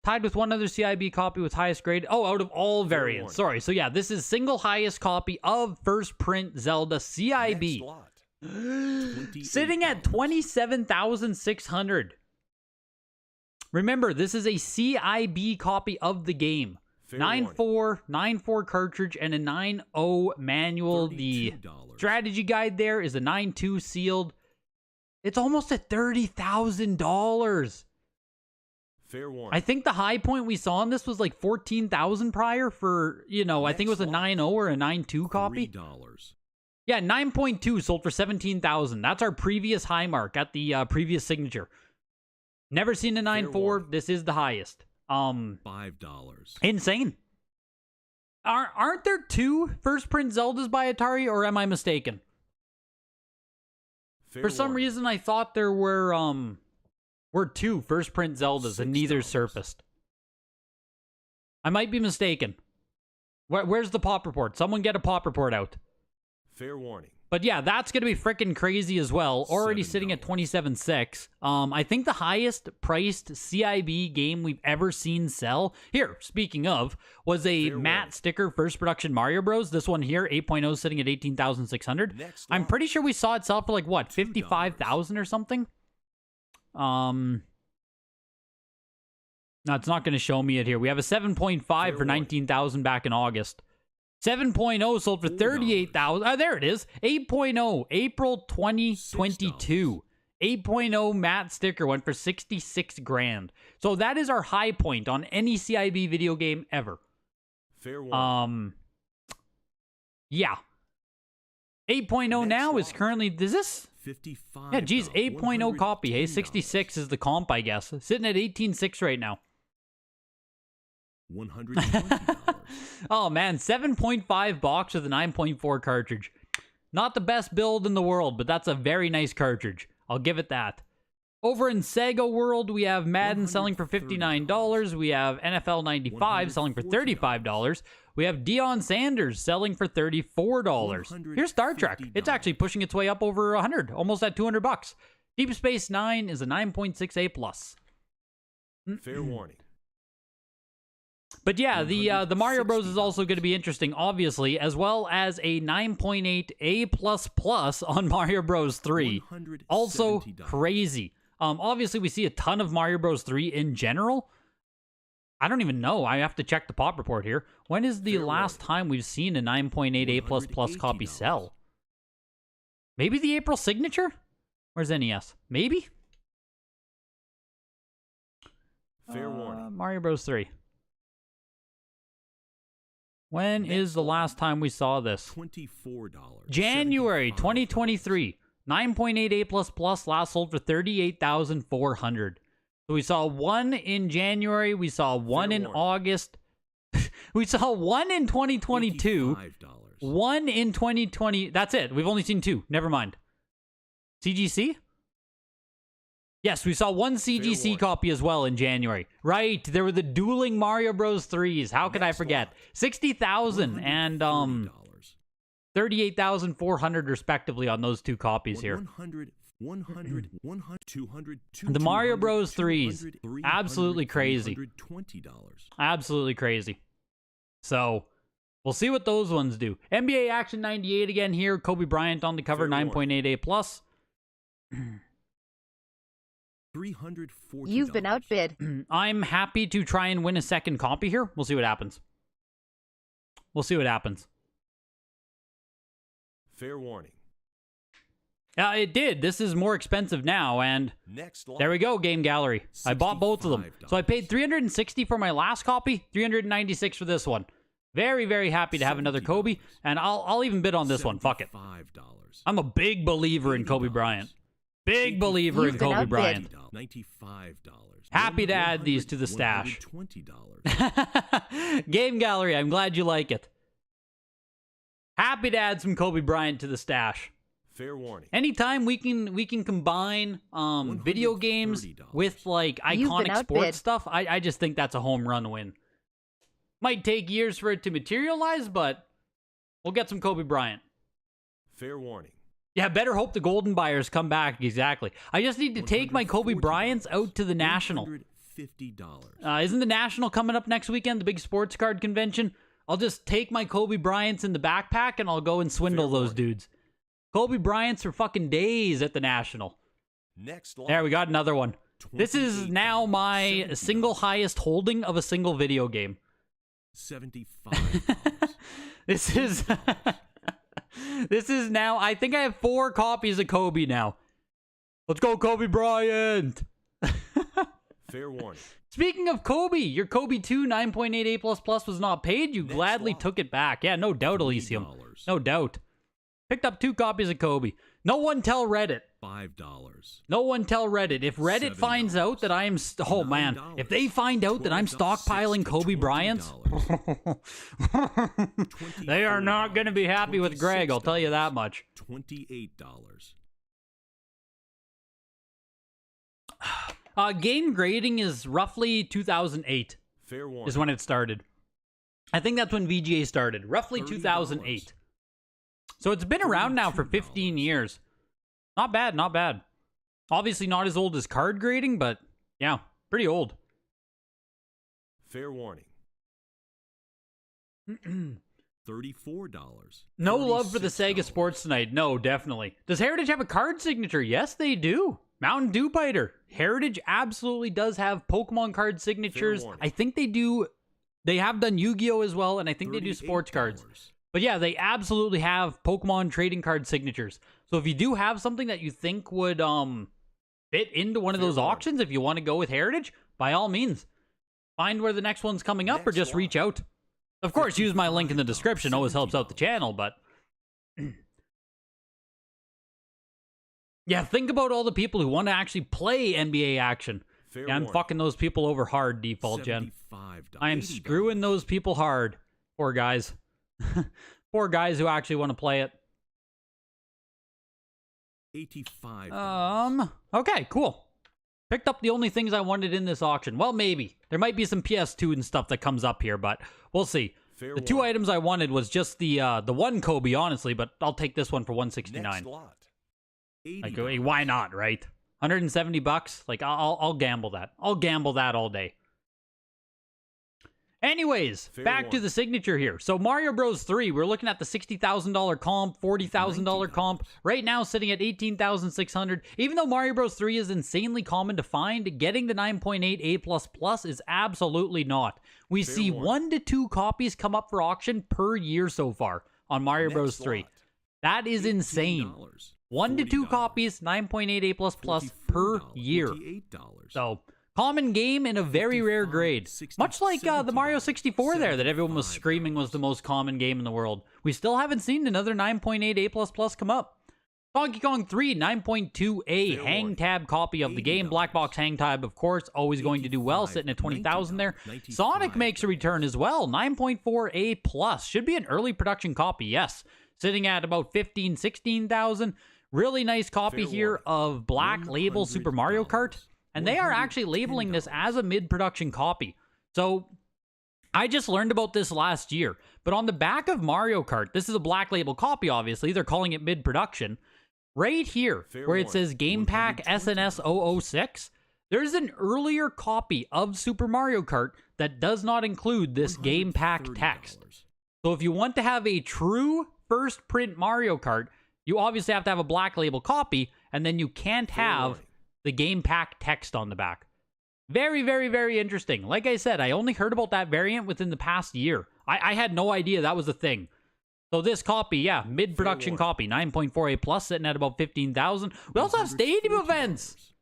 Tied with one other CIB copy with highest grade. Oh, out of all variants. Sorry. So yeah, this is single highest copy of first print Zelda CIB. Sitting at 27,600. Remember, this is a CIB copy of the game. 9.4 cartridge and a 9.0 manual. The strategy guide there is a 9.2 sealed. It's almost at $30,000. Fair warning. I think the high point we saw on this was like 14,000 prior for, I think it was a 9.0 or a 9.2 copy. $3. Yeah, 9.2 sold for 17,000. That's our previous high mark at the previous signature. Never seen a 9.4. This is the highest. $5. Insane. Aren't there 2 first print Zeldas by Atari, or am I mistaken? For some reason, I thought there were 2 first print Zeldas and neither surfaced. I might be mistaken. Where's the pop report? Someone get a pop report out. Fair warning. But yeah, that's going to be freaking crazy as well. Already $7. sitting at 27.6. I think the highest priced CIB game we've ever seen sell, here, speaking of, was a matte sticker first production Mario Bros. This one here, 8.0, sitting at 18,600. I'm pretty sure we saw it sell for like, what, 55,000 or something? No, it's not going to show me it here. We have a 7.5 for 19,000 back in August. 7.0 sold for 38,000. There it is. 8.0, April 2022. 8.0 matte sticker went for 66 grand. So that is our high point on any CIB video game ever. Fair warning. Yeah. 8.0 now is currently, is this? 55. Yeah, geez, 8.0 copy. Hey, 66 is the comp, I guess. Sitting at 18.6 right now. $120. Oh man, 7.5 box with a 9.4 cartridge. Not the best build in the world, but that's a very nice cartridge. I'll give it that. Over in Sega World, we have Madden selling for $59. We have NFL 95 selling for $35. We have Deion Sanders selling for $34. Here's Star Trek. It's actually pushing its way up over 100, almost at $200. Deep Space Nine is a 9.6A+. Fair warning. But yeah, the Mario Bros is also going to be interesting, obviously, as well as a 9.8 A++ on Mario Bros 3. Also crazy. Obviously, we see a ton of Mario Bros 3 in general. I don't even know. I have to check the pop report here. When is the last time we've seen a 9.8 A++ copy sell? Maybe the April signature? Where's NES? Maybe? Fair warning. Mario Bros 3. When is the last time we saw this? $24. January 2023. 9.8 A++, last sold for $38,400. So we saw one in January. We saw one in August. We saw one in 2022. One in 2020. That's it. We've only seen two. Never mind. CGC? Yes, we saw one CGC copy as well in January. Right, there were the dueling Mario Bros 3s. How could I forget? 60,000 and 38,400 respectively on those two copies here. 100, 200, the Mario Bros 3s, absolutely crazy. Absolutely crazy. So, we'll see what those ones do. NBA Action 98 again here. Kobe Bryant on the cover, 9.8 A+. $340. You've been outbid. I'm happy to try and win a second copy here. We'll see what happens. We'll see what happens. Fair warning. It did. This is more expensive now, and there we go, Game Gallery. I bought both of them. So I paid $360 for my last copy, $396 for this one. Very, very happy to have another Kobe, and I'll even bid on this one. Fuck it. I'm a big believer in Kobe Bryant. Big believer in Kobe Bryant. $95. Happy to add these to the stash. Game Gallery, I'm glad you like it. Happy to add some Kobe Bryant to the stash. Fair warning. Anytime we can combine video games with like iconic sports stuff, I just think that's a home run win. Might take years for it to materialize, but we'll get some Kobe Bryant. Fair warning. Yeah, better hope the Golden Buyers come back. Exactly. I just need to take my Kobe Bryants out to the National. $150. Isn't the National coming up next weekend, the big sports card convention? I'll just take my Kobe Bryants in the backpack and I'll go and swindle those dudes. Kobe Bryant's for fucking days at the National. There, we got another one. This is now my single highest holding of a single video game. $75. This is... This is now, I think I have 4 copies of Kobe now. Let's go, Kobe Bryant! Fair warning. Speaking of Kobe, your Kobe 2 9.8 A++ was not paid. You gladly took it back. Yeah, no doubt, Elysium. No doubt. Picked up 2 copies of Kobe. No one tell Reddit. $5. No one tell Reddit. If Reddit finds out that I am... Oh, man. If they find out that I'm stockpiling Kobe Bryants... they are not going to be happy with Greg, I'll tell you that much. $28. Game grading is roughly 2008. Fair warning. Is when it started. I think that's when VGA started, roughly $30. 2008. So it's been around now for 15 years. Not bad, not bad. Obviously not as old as card grading, but yeah, pretty old. Fair warning. $34. No love for the Sega Sports tonight. No, definitely. Does Heritage have a card signature? Yes, they do. Mountain Dew Biter. Heritage absolutely does have Pokemon card signatures. I think they do. They have done Yu-Gi-Oh! As well, and I think they do sports cards. But yeah, they absolutely have Pokemon trading card signatures. So if you do have something that you think would fit into one of those auctions, if you want to go with Heritage, by all means, find where the next one's coming up or just reach out. Of course, use my link in the description. Always helps out the channel, but... yeah, think about all the people who want to actually play NBA action. Yeah, I'm fucking those people over hard, Default Gen. I am screwing those people hard. Poor guys. Poor guys who actually want to play it. $85. Okay, cool. Picked up the only things I wanted in this auction. Well, maybe. There might be some PS2 and stuff that comes up here, but we'll see. The two items I wanted was just the one Kobe, honestly, but I'll take this one for $169. Next lot. Like, why not, right? $170? Like, I'll gamble that. I'll gamble that all day. Anyways, back to the signature here. So Mario Bros. 3, we're looking at the $60,000 comp, $40,000 comp. Right now, sitting at $18,600. Even though Mario Bros. 3 is insanely common to find, getting the 9.8 A++ is absolutely not. We see 1 to 2 copies come up for auction per year so far on Mario Bros. 3. That is insane. 1 to 2 copies, 9.8 A++ per year. So... common game in a very rare grade. Much like the Mario 64 there that everyone was screaming was the most common game in the world. We still haven't seen another 9.8 A++ come up. Donkey Kong 3, 9.2A hang tab copy of the game. Black box hang tab, of course, always going to do well, sitting at 20,000 there. Sonic makes a return as well, 9.4A+. Should be an early production copy, yes. Sitting at about 15, 16,000. Really nice copy here of Black Label Super Mario Kart. And they are actually labeling this as a mid-production copy. So, I just learned about this last year. But on the back of Mario Kart, this is a Black Label copy, obviously. They're calling it mid-production. Right here, where it says Game Pack SNES 006, there's an earlier copy of Super Mario Kart that does not include this Game Pack text. So, if you want to have a true first print Mario Kart, you obviously have to have a Black Label copy, and then you can't have the Game Pack text on the back. Very, very, very interesting. Like I said, I only heard about that variant within the past year. I had no idea that was a thing. So this copy, yeah, mid-production copy, 9.4A+, sitting at about 15,000. We also have Stadium Events.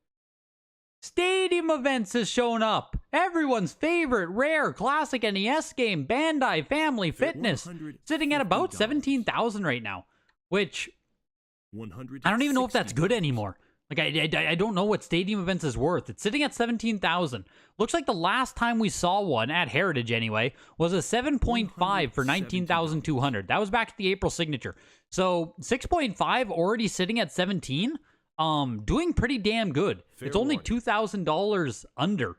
Stadium Events has shown up. Everyone's favorite rare classic NES game, Bandai Family Fitness, sitting at about 17,000 right now, which I don't even know if that's good anymore. Like, I don't know what Stadium Events is worth. It's sitting at 17,000. Looks like the last time we saw one, at Heritage anyway, was a 7.5 for 19,200. That was back at the April signature. So, 6.5 already sitting at 17. Doing pretty damn good. It's only $2,000 under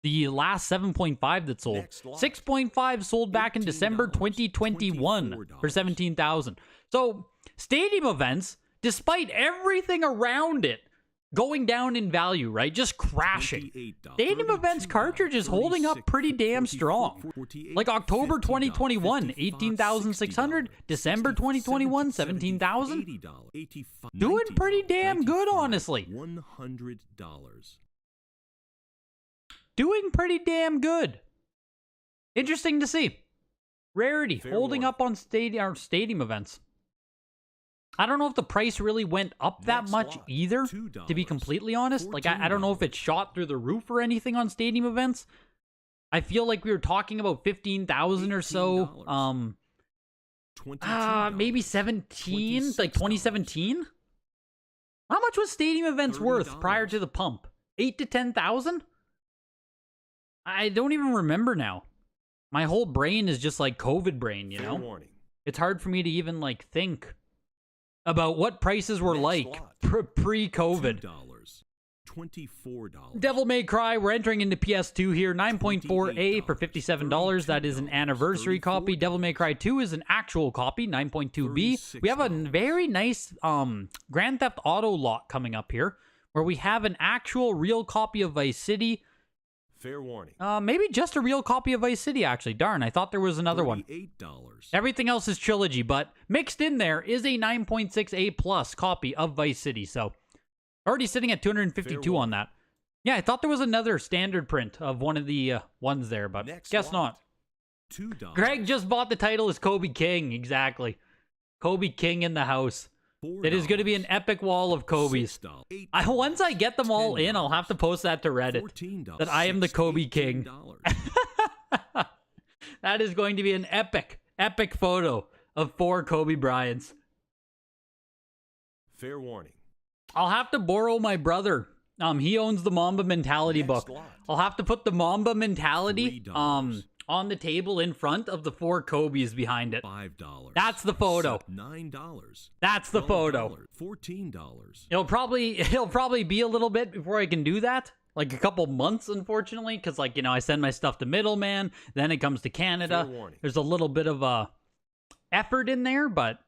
the last 7.5 that sold. 6.5 sold back in December 2021 for 17,000. So, Stadium Events, despite everything around it going down in value, right? Just crashing. Stadium Events cartridge is holding up pretty damn strong. Like October 2021, 18,600. December 2021, 17,000. Doing pretty damn good, honestly. $100. Doing pretty damn good. Interesting to see. Rarity holding up on Stadium Events. I don't know if the price really went up that much either, to be completely honest. Like, I don't know if it shot through the roof or anything on Stadium Events. I feel like we were talking about 15,000 or so. Maybe 17, like 2017? How much was Stadium Events worth prior to the pump? 8 to 10,000? I don't even remember now. My whole brain is just like COVID brain, you know? It's hard for me to even, like, think about what prices were like pre-COVID. $24. Devil May Cry, we're entering into PS2 here. 9.4A for $57. That is an anniversary copy. Devil May Cry 2 is an actual copy, 9.2B. We have a very nice Grand Theft Auto lot coming up here, where we have an actual real copy of Vice City. Fair warning. Maybe just a real copy of Vice City, actually. Darn, I thought there was another one. $38. Everything else is trilogy, but mixed in there is a 9.6A plus copy of Vice City, so already sitting at 252 on that. Yeah, I thought there was another standard print of one of the ones there, but guess not. $2. Greg just bought the title as Kobe King, exactly. Kobe King in the house. It is going to be an epic wall of Kobe's. Once I get them all in, I'll have to post that to Reddit. That I am the Kobe King. That is going to be an epic photo of 4 Kobe Bryants. Fair warning. I'll have to borrow my brother. He owns the Mamba Mentality book. I'll have to put the Mamba Mentality on the table in front of the 4 Kobe's behind it. $5. That's the photo. $9. That's the photo. $14. It'll probably be a little bit before I can do that. Like a couple months, unfortunately, because I send my stuff to Middleman, then it comes to Canada. There's a little bit of effort in there, but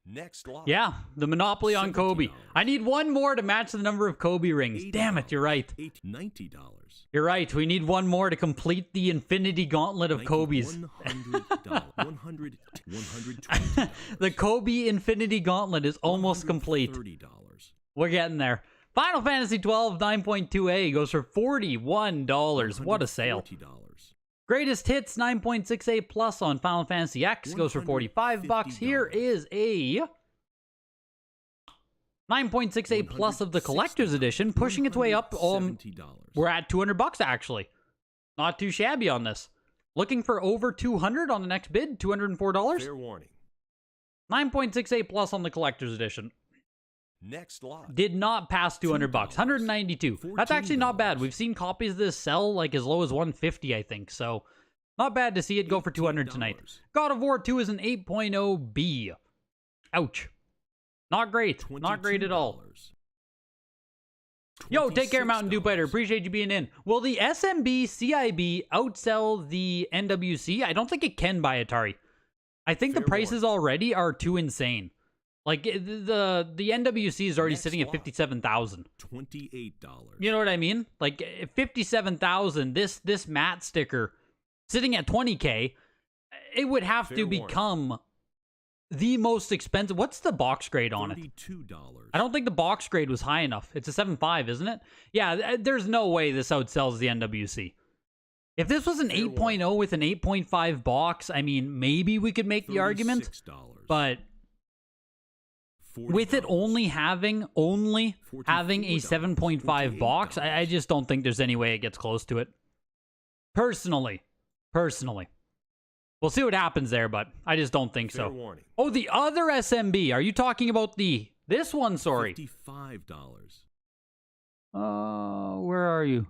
next lot. Yeah, the monopoly on Kobe. I need one more to match the number of Kobe rings. Damn it, you're right. $90. You're right. We need one more to complete the infinity gauntlet of Kobe's. $120. The Kobe infinity gauntlet is almost complete. $30. We're getting there. Final Fantasy 12 9.2A goes for $41. What a sale. $40. Greatest Hits 9.6A plus on Final Fantasy X goes for $45. Here is a 9.6A plus of the collector's edition, pushing its way up. We're at $200 actually. Not too shabby on this. Looking for over $200 on the next bid, $204. Fair warning. 9.6A plus on the collector's edition. Next lot. Did not pass $200. $192. That's actually not bad. We've seen copies of this sell like as low as $150, I think. So, not bad to see it go for $200 tonight. God of War 2 is an 8.0B. Ouch. Not great. Not great at all. Yo, take care, Mountain Dew Fighter. Appreciate you being in. Will the SMB CIB outsell the NWC? I don't think it can by Atari. I think the prices already are too insane. Like, the NWC is already sitting at $57,000. $28. You know what I mean? Like, $57,000, this matte sticker sitting at $20K, it would have to become the most expensive. What's the box grade on it? $32. I don't think the box grade was high enough. It's a 7.5, isn't it? Yeah, there's no way this outsells the NWC. If this was an 8.0 with an 8.5 box, I mean, maybe we could make the argument. But with it only having a 7.5 box, I just don't think there's any way it gets close to it. Personally. We'll see what happens there, but I just don't think so. Warning. Oh, the other SMB. Are you talking about this one? Sorry. $55. Where are you?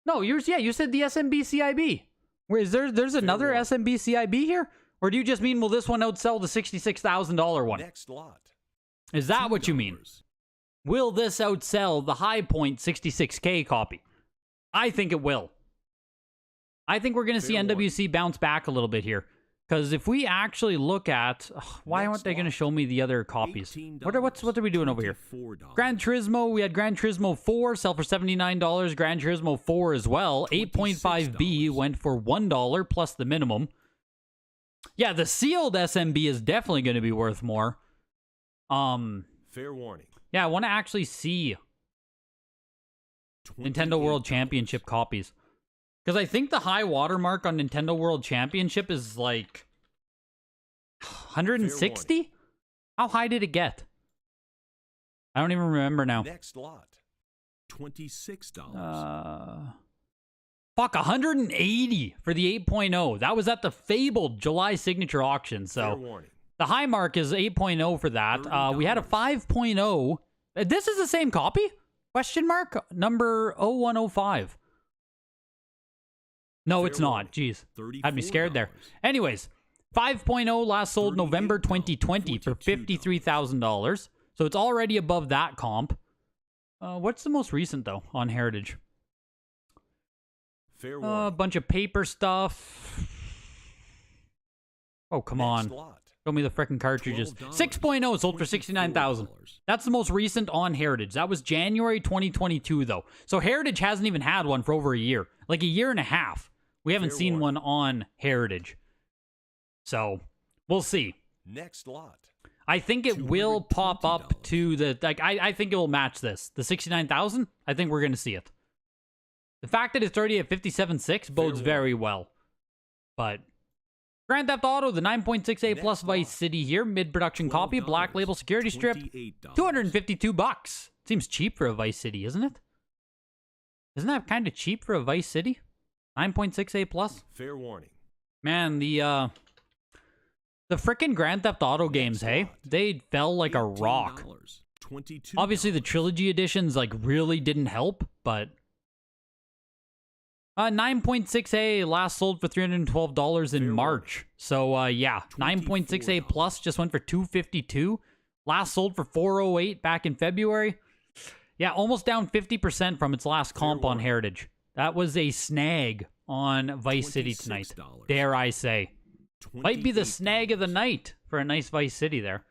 No, yours. Yeah, you said the SMB CIB. Where is there's another SMB CIB here? Or do you just mean, will this one outsell the $66,000 one? Next lot. Is that what you mean? Will this outsell the High Point 66K copy? I think it will. I think we're going to see NWC bounce back a little bit here. Because if we actually look at... why aren't they going to show me the other copies? What are we doing over here? Gran Turismo, we had Gran Turismo 4 sell for $79. Gran Turismo 4 as well. 8.5B went for $1 plus the minimum. Yeah, the sealed SMB is definitely going to be worth more. Fair warning. Yeah, I want to actually see Nintendo World Championship copies. Because I think the high watermark on Nintendo World Championship is like 160? How high did it get? I don't even remember now. Next lot. $26. Fuck, 180 for the 8.0. That was at the fabled July signature auction. So the high mark is 8.0 for that. We had a 5.0. This is the same copy? Question mark? Number 0105. No, it's not. Jeez. Had me scared there. Anyways, 5.0 last sold November 2020 for $53,000. So it's already above that comp. What's the most recent, though, on Heritage? Fair A warning. bunch of paper stuff. Oh, come on. Show me the frickin' cartridges. 6.0 sold for $69,000. That's the most recent on Heritage. That was January 2022, though. So Heritage hasn't even had one for over a year. Like a year and a half. We haven't seen one on Heritage. So, we'll see. Next lot. I think it will pop up to the... Like, I think it will match this. The $69,000, I think we're going to see it. The fact that it's already at 57.6 bodes very well. But Grand Theft Auto, the 9.68 plus Vice City here, mid-production copy, black label security strip, $252. Seems cheap for a Vice City, isn't it? Isn't that kind of cheap for a Vice City? 9.68 plus? Fair warning. Man, the frickin' Grand Theft Auto games, hey? They fell like a rock. Obviously, the Trilogy editions, like, really didn't help, but... 9.6A last sold for $312 in March. So, yeah, 9.6A plus just went for $252. Last sold for $408 back in February. Yeah, almost down 50% from its last comp on Heritage. That was a snag on Vice City tonight, dare I say. Might be the snag of the night for a nice Vice City there.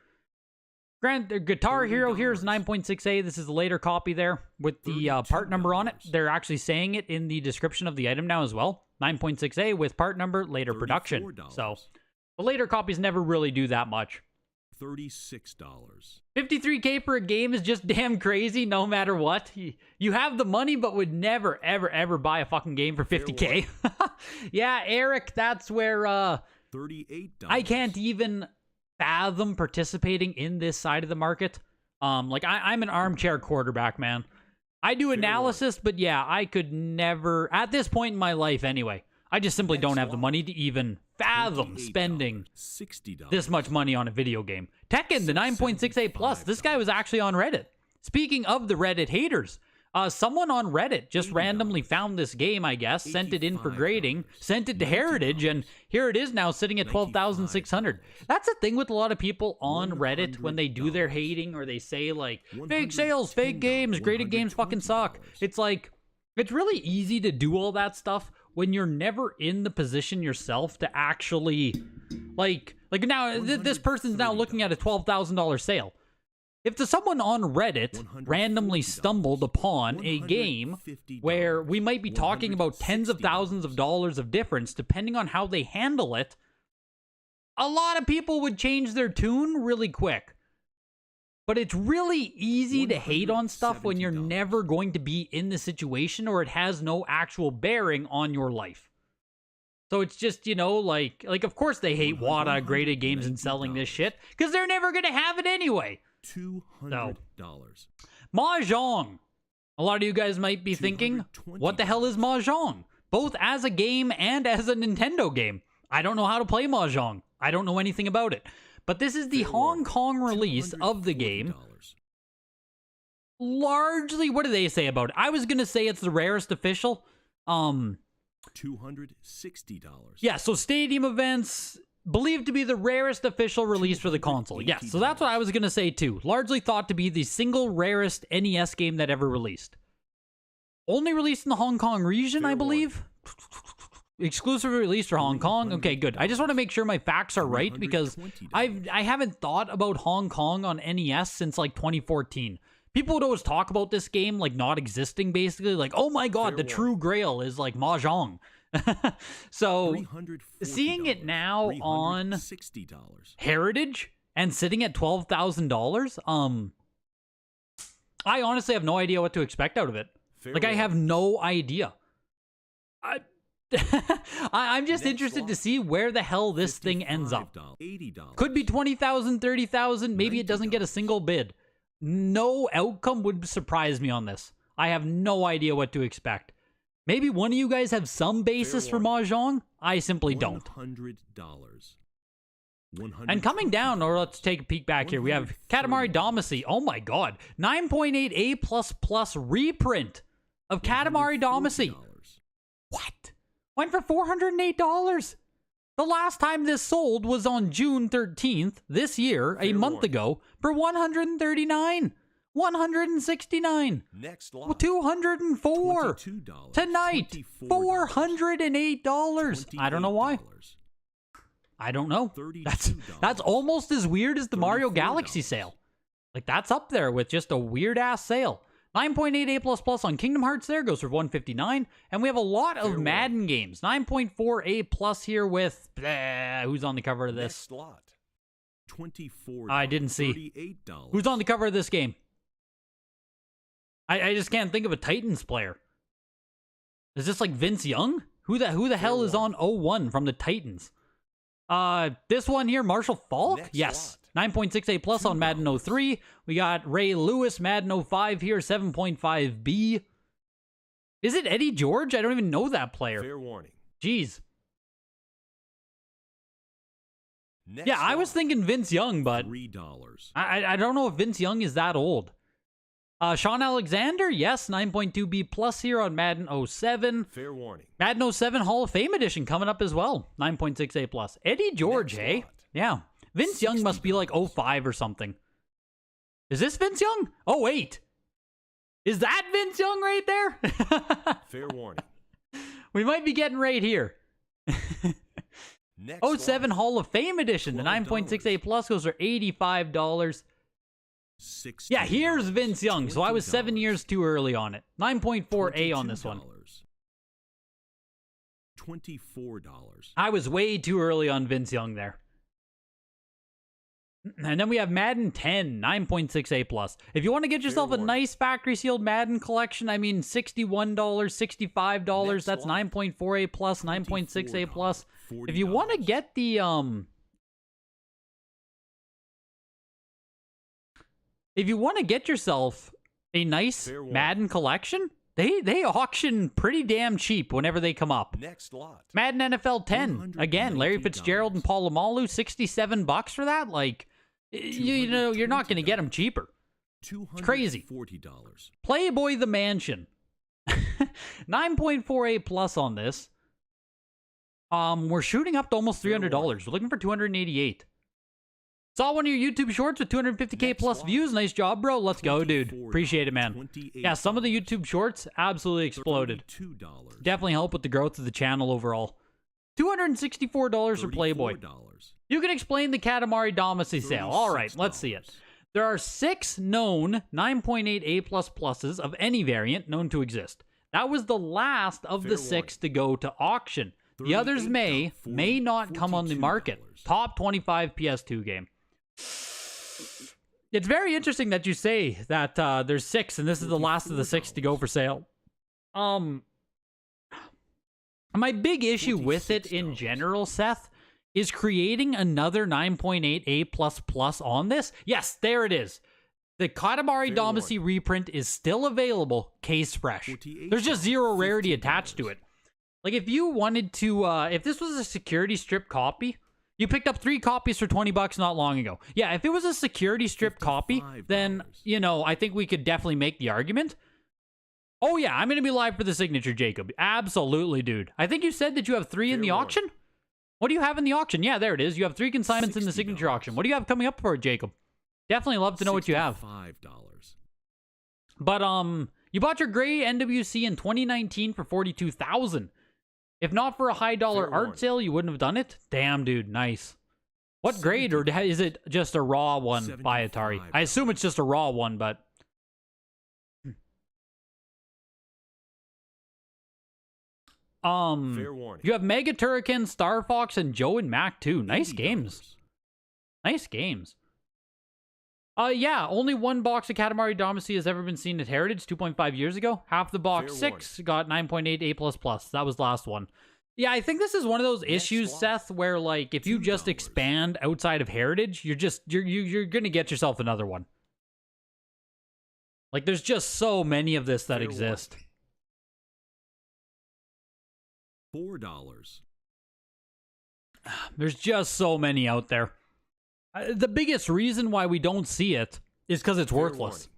Guitar Hero here is 9.6A. This is the later copy there with the part number on it. They're actually saying it in the description of the item now as well. 9.6A with part number, later production. So the later copies never really do that much. $36. $53K for a game is just damn crazy no matter what. You have the money but would never, ever, ever buy a fucking game for $50K. Yeah, Eric, that's where $38. I can't even fathom participating in this side of the market. Like I'm an armchair quarterback, man. I do analysis, but yeah, I could never, at this point in my life anyway, I just simply don't have the money to even fathom spending this much money on a video game. Tekken, the 9.68 plus, this guy was actually on Reddit. Speaking of the Reddit haters, someone on Reddit just randomly found this game, I guess, sent it in for grading, sent it to Heritage, and here it is now sitting at $12,600. That's the thing with a lot of people on Reddit when they do their hating or they say, like, fake sales, fake games, graded games fucking suck. It's like, it's really easy to do all that stuff when you're never in the position yourself to actually, like now, this person's now looking at a $12,000 sale. If someone on Reddit randomly stumbled upon a game where we might be talking about tens of thousands of dollars of difference depending on how they handle it, a lot of people would change their tune really quick. But it's really easy to hate on stuff when you're never going to be in the situation or it has no actual bearing on your life. So it's just, you know, like of course they hate WADA graded games and selling this shit because they're never going to have it anyway. $200. Mahjong. A lot of you guys might be thinking, what the hell is Mahjong? Both as a game and as a Nintendo game. I don't know how to play Mahjong. I don't know anything about it. But this is the Hong Kong release of the game. Largely, what do they say about it? I was going to say it's the rarest official. $260. Yeah, so stadium events, believed to be the rarest official release for the console. Yes, so that's what I was going to say too. Largely thought to be the single rarest NES game that ever released. Only released in the Hong Kong region, I believe. Exclusive release for Hong Kong. Okay, good. I just want to make sure my facts are right because I haven't thought about Hong Kong on NES since like 2014. People would always talk about this game like not existing basically. Like, oh my god, the true grail is like Mahjong. So seeing it now on Heritage and sitting at $12,000, I honestly have no idea what to expect out of it. Like I have no idea. I'm just interested to see where the hell this thing ends up. Could be 20,000, 30,000, maybe it doesn't get a single bid. No outcome would surprise me on this. I have no idea what to expect. Maybe one of you guys have some basis for Mahjong? I simply don't. And coming down, or let's take a peek back here, we have Katamari Damacy. Oh my god. 9.8A++ reprint of Katamari Damacy. What? Went for $408. The last time this sold was on June 13th, this year, a month ago, for $139. $169. Next lot. $204. $22. Tonight, $408. I don't know why. I don't know. That's almost as weird as the Mario Galaxy sale. Like, that's up there with just a weird-ass sale. 9.8 A++ on Kingdom Hearts there goes for $159. And we have a lot of Madden games. 9.4 A+ here with... who's on the cover of this? Next lot. $24. I didn't see. $38. Who's on the cover of this game? I just can't think of a Titans player. Is this like Vince Young? Who the hell is on 01 from the Titans? This one here, Marshall Falk? Next Yes. lot. 9.6 A+ on Madden 03. We got Ray Lewis, Madden 05 here, 7.5 B. Is it Eddie George? I don't even know that player. Fair warning. Jeez. Next Yeah, I was lot. thinking Vince Young, but $3. I don't know if Vince Young is that old. Sean Alexander, yes, 9.2 B+ here on Madden 07. Fair warning. Madden 07 Hall of Fame edition coming up as well, 9.6 A+. Eddie George, Next hey? lot. Yeah. Vince Young must be like 05 or something. Is this Vince Young? Oh, wait. Is that Vince Young right there? Fair warning. We might be getting right here. Next 07 lot. Hall of Fame edition. The 9.6 A+ goes for $85. $16. Yeah, here's Vince Young. So I was 7 $20. years too early on it. 9.4 A on this one. $24. I was way too early on Vince Young there. And then we have Madden 10, 9.6 A+. If you want to get yourself a nice factory sealed Madden collection, I mean $61, $65, Next that's lot. 9.4 A+, 9.6 A+. $40. If you want to get the if you want to get yourself a nice Fair warning. Madden collection, they auction pretty damn cheap whenever they come up. Next lot. Madden NFL 10. Again, Larry Fitzgerald and Paul Amalu, $67 for that. Like, you know, you're not going to get them cheaper. $240. crazy. Playboy the Mansion. 9.4 A+ on this. We're shooting up to almost $300. We're looking for $288. Saw one of your YouTube shorts with 250K plus views. Nice job, bro. Let's go, dude. Appreciate it, man. Yeah, some of the YouTube shorts absolutely exploded. Definitely help with the growth of the channel overall. $264 for Playboy. You can explain the Katamari Damacy sale. All right, let's see it. There are 6 known 9.8 A++ of any variant known to exist. That was the last of the 6 to go to auction. The others may not come on the market. Top 25 PS2 game. It's very interesting that you say that there's 6 and this is the last of the 6 to go for sale. My big issue with it in general, Seth, is creating another 9.8 A++ on this. Yes, there it is. The Katamari Damacy reprint is still available, case fresh. There's just 0 rarity attached to it. Like, if you wanted to, if this was a security strip copy, you picked up 3 copies for $20 not long ago. Yeah, if it was a security strip copy, then, you know, I think we could definitely make the argument. Oh, yeah, I'm going to be live for the signature, Jacob. Absolutely, dude. I think you said that you have 3 in the auction? What do you have in the auction? Yeah, there it is. You have 3 consignments in the signature auction. What do you have coming up for it, Jacob? Definitely love to know what you have. But, you bought your gray NWC in 2019 for $42,000. If not for a high dollar art sale, you wouldn't have done it? Damn, dude, nice. What grade, or is it just a raw one by Atari? I assume it's just a raw one, but... You have Mega Turrican, Star Fox, and Joe and Mac too. Nice games. Nice games. Yeah, only 1 box of Katamari Damacy has ever been seen at Heritage 2.5 years ago. Half the box, 6, got 9.8 A++. That was the last one. Yeah, I think this is one of those issues, Seth, where, like, if you just expand outside of Heritage, you're gonna get yourself another one. Like, there's just so many of this that exist. $4. There's just so many out there. The biggest reason why we don't see it is because it's worthless.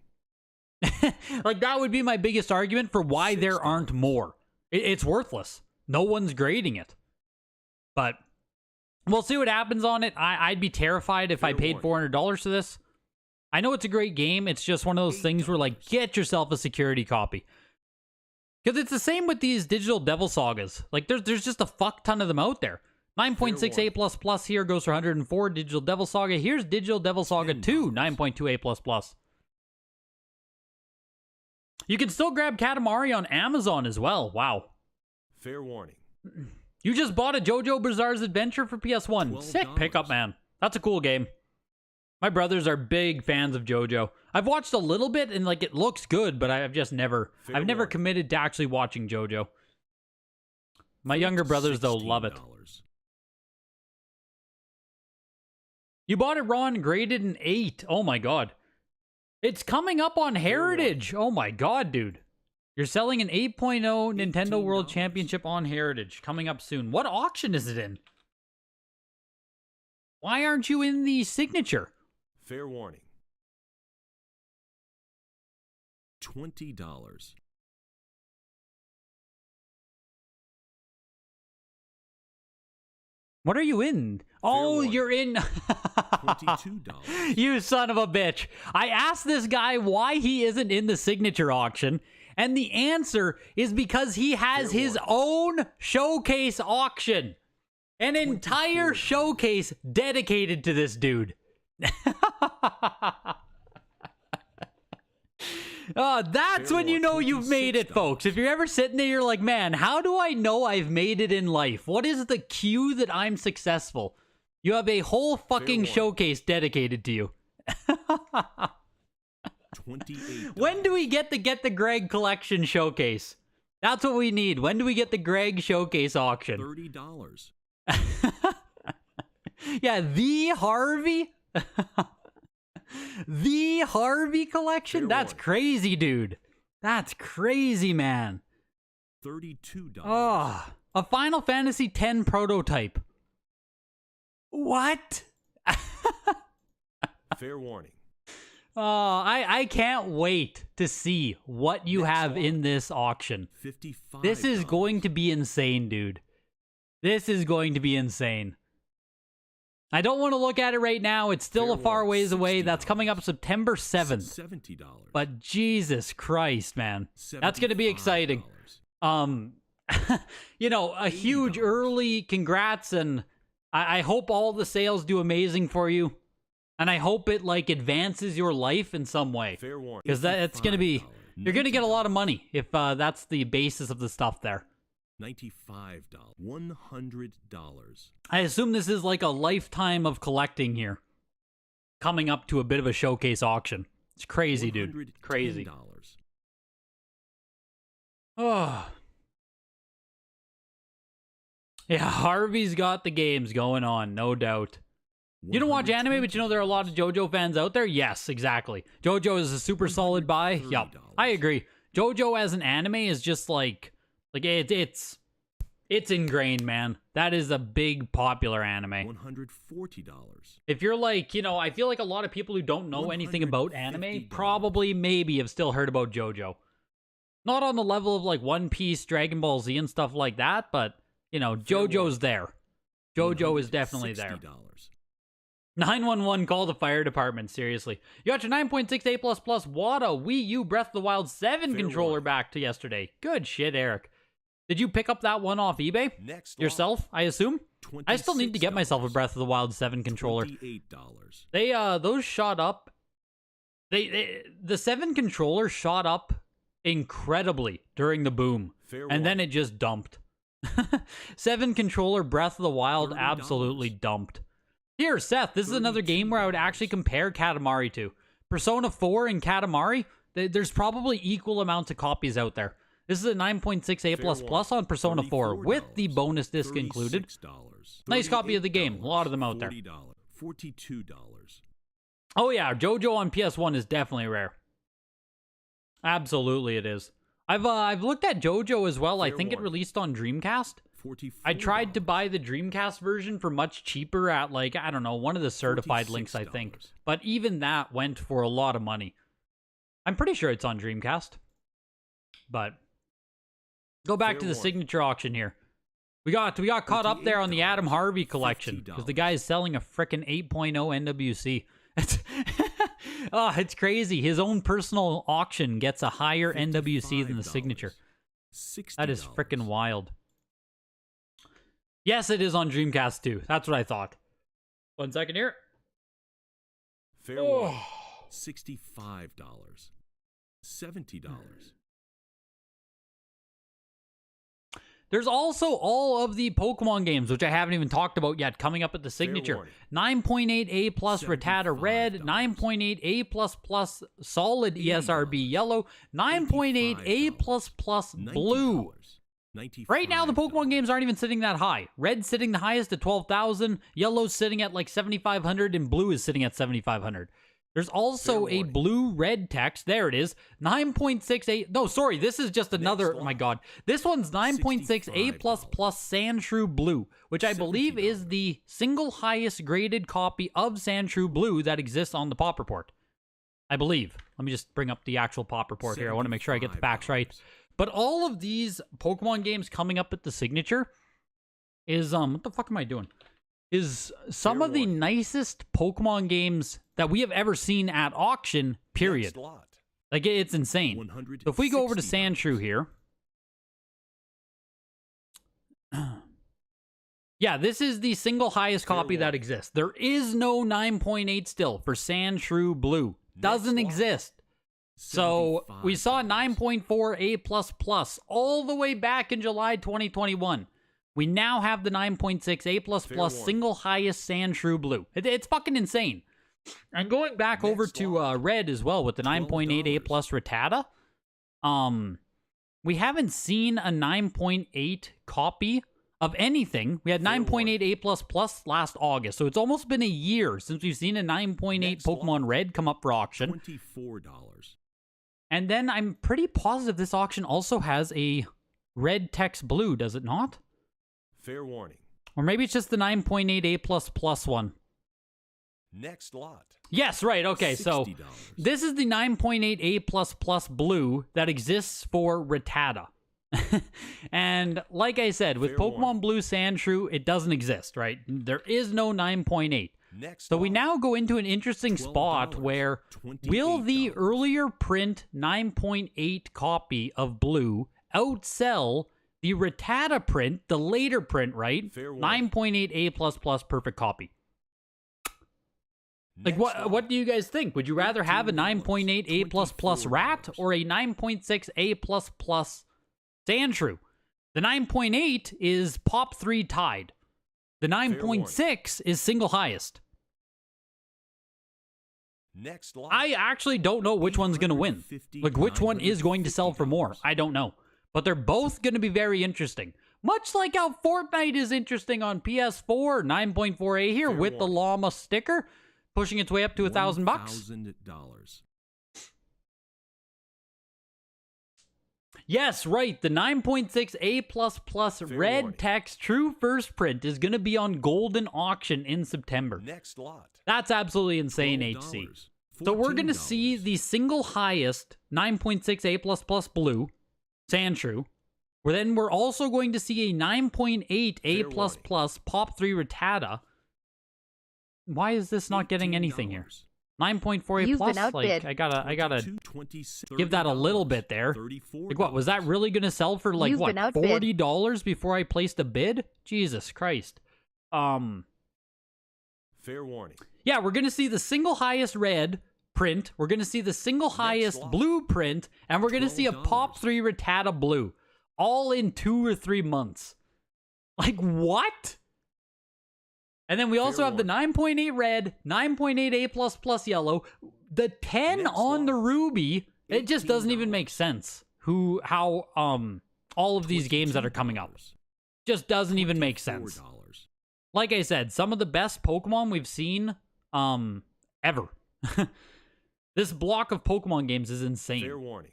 Like, that would be my biggest argument for why there aren't more. It's worthless. No one's grading it. But we'll see what happens on it. I'd be terrified if I paid $400 for this. I know it's a great game. It's just one of those things where, like, get yourself a security copy. Because it's the same with these digital Devil Sagas. Like, there's just a fuck ton of them out there. 9.68++ here goes for 104. Digital Devil Saga. Here's Digital Devil Saga 2, 9.28++. You can still grab Katamari on Amazon as well. Wow. Fair warning. You just bought a JoJo Bizarre's Adventure for PS1. Sick pickup, man. That's a cool game. My brothers are big fans of JoJo. I've watched a little bit and like it looks good, but I've just never committed to actually watching JoJo. My younger brothers though love it. You bought it raw and graded an 8. Oh my god. It's coming up on Heritage. Oh my god, dude. You're selling an 8.0 Nintendo World Championship on Heritage. Coming up soon. What auction is it in? Why aren't you in the signature? Fair warning. $20. What are you in? Oh, you're in. $22. You son of a bitch. I asked this guy why he isn't in the signature auction, and the answer is because he has his own showcase auction. An entire showcase dedicated to this dude. Oh, that's when you know you've made it, folks. If you're ever sitting there, you're like, man, how do I know I've made it in life? What is the cue that I'm successful? You have a whole fucking showcase dedicated to you. $28. When do we get the Greg collection showcase? That's what we need. When do we get the Greg showcase auction? $30. Yeah, the Harvey? The Harvey collection? That's crazy, dude. That's crazy, man. $32. Oh, a Final Fantasy X prototype. What? Fair warning. Oh, I can't wait to see what you have in this auction. $55. This is going to be insane, dude. This is going to be insane. I don't want to look at it right now. It's still a far ways away. That's coming up September 7th. $70. But Jesus Christ, man. That's going to be exciting. You know, a huge early congrats, and I hope all the sales do amazing for you. And I hope it, like, advances your life in some way. Because that's going to be... You're going to get a lot of money if that's the basis of the stuff there. $95. $100. I assume this is like a lifetime of collecting here. Coming up to a bit of a showcase auction. It's crazy, dude. Crazy. Oh. Yeah, Harvey's got the games going on, no doubt. You don't watch anime, but you know there are a lot of JoJo fans out there? Yes, exactly. JoJo is a super solid buy. Yup, I agree. JoJo as an anime is just like it's ingrained, man. That is a big popular anime. $140. If you're like, you know, I feel like a lot of people who don't know anything about anime probably maybe have still heard about JoJo. Not on the level of like One Piece, Dragon Ball Z and stuff like that, but you know, JoJo's there. JoJo is definitely there. 911, call the fire department, seriously. You got your 9.68++ Wata Wii U Breath of the Wild 7 controller back to yesterday. Good shit, Eric. Did you pick up that one off eBay? Yourself, I assume? I still need to get myself a Breath of the Wild 7 controller. $28. They, those shot up. The 7 controller shot up incredibly during the boom. And then it just dumped. 7 controller Breath of the Wild absolutely dumped. Here, Seth, this is another game where I would actually compare Katamari to. Persona 4 and Katamari, there's probably equal amounts of copies out there. This is a 9.68++ on Persona 4 with the bonus disc included. Nice copy of the game. A lot of them out there. $42. Oh yeah, JoJo on PS1 is definitely rare. Absolutely it is. I've looked at JoJo as well. I think it released on Dreamcast. I tried to buy the Dreamcast version for much cheaper at, like, I don't know, one of the certified links, I think. But even that went for a lot of money. I'm pretty sure it's on Dreamcast. But go back to the signature auction here. We got caught up there on the Adam Harvey collection because the guy is selling a frickin' 8.0 NWC. Oh, it's crazy. His own personal auction gets a higher NWC than the signature. That is freaking wild. Yes, it is on Dreamcast too. That's what I thought. 1 second here. Fair warning. $65. $70. There's also all of the Pokemon games, which I haven't even talked about yet, coming up at the signature. 9.8A plus Rattata Red, 9.8A plus plus Solid ESRB Yellow, 9.8A plus plus Blue. Right now, the Pokemon games aren't even sitting that high. Red's sitting the highest at 12,000, Yellow's sitting at like 7,500, and Blue is sitting at 7,500. There's also a blue-red text. There it is. 9.68. No, sorry. This is just another. Oh, my God. This one's 9.6A++ Sandshrew Blue, which I believe is the single highest graded copy of Sandshrew Blue that exists on the Pop Report. I believe. Let me just bring up the actual Pop Report here. I want to make sure I get the facts right. But all of these Pokemon games coming up at the signature is, what the fuck am I doing? Is some of the nicest Pokemon games that we have ever seen at auction, period. Like, it's insane. So if we go over to Sandshrew here. Yeah, this is the single highest copy that exists. There is no 9.8 still for Sandshrew Blue. Doesn't exist. So we saw 9.4A++ all the way back in July 2021. We now have the 9.6A++ single highest Sandshrew Blue. It's fucking insane. And going back over to Red as well with the 9.8A+ Rattata, we haven't seen a 9.8 copy of anything. We had 9.8A++ last August, so it's almost been a year since we've seen a 9.8 Pokemon Red come up for auction. $24. And then I'm pretty positive this auction also has a Red Text Blue, does it not? Fair warning. Or maybe it's just the 9.8A++ one. Next lot. Yes, right. Okay, so this is the 9.8A++ Blue that exists for Rattata. And like I said, with Pokemon Blue Sandshrew, it doesn't exist, right? There is no 9.8. So we now go into an interesting spot where will the earlier print 9.8 copy of Blue outsell the Rattata print, the later print, right? 9.8A++ perfect copy. Like, what do you guys think? Would you rather have a 9.8A++ Rat or a 9.6A++ Sandshrew? The 9.8 is Pop 3 tied. The 9.6 is single highest. I actually don't know which one's going to win. Like, which one is going to sell for more? I don't know. But they're both going to be very interesting. Much like how Fortnite is interesting on PS4, 9.4A here with the llama sticker, pushing its way up to $1,000. $1,000. Yes, right. The 9.6A++ Red Text True First Print is going to be on Golden Auction in September. Next lot. That's absolutely insane, HC. So we're going to see the single highest 9.6A++ Blue Sandshrew. Then we're also going to see a 9.8A++ Pop 3 Rattata. Why is this not getting anything here? 9.4A+, like, I gotta give that a little bit there. Like, what, was that really gonna sell for, like, what, $40 before I placed a bid? Jesus Christ. Fair warning. Yeah, we're gonna see the single highest red print, we're gonna see the single highest blue print, and we're gonna see a Pop 3 Rattata Blue. All in 2 or 3 months. Like, what? And then we also have the 9.8 red, 9.8A++ yellow, the 10 on the ruby. It just doesn't even make sense how all of these games that are coming up. Just doesn't even make sense. Like I said, some of the best Pokemon we've seen ever. This block of Pokemon games is insane. Fair warning.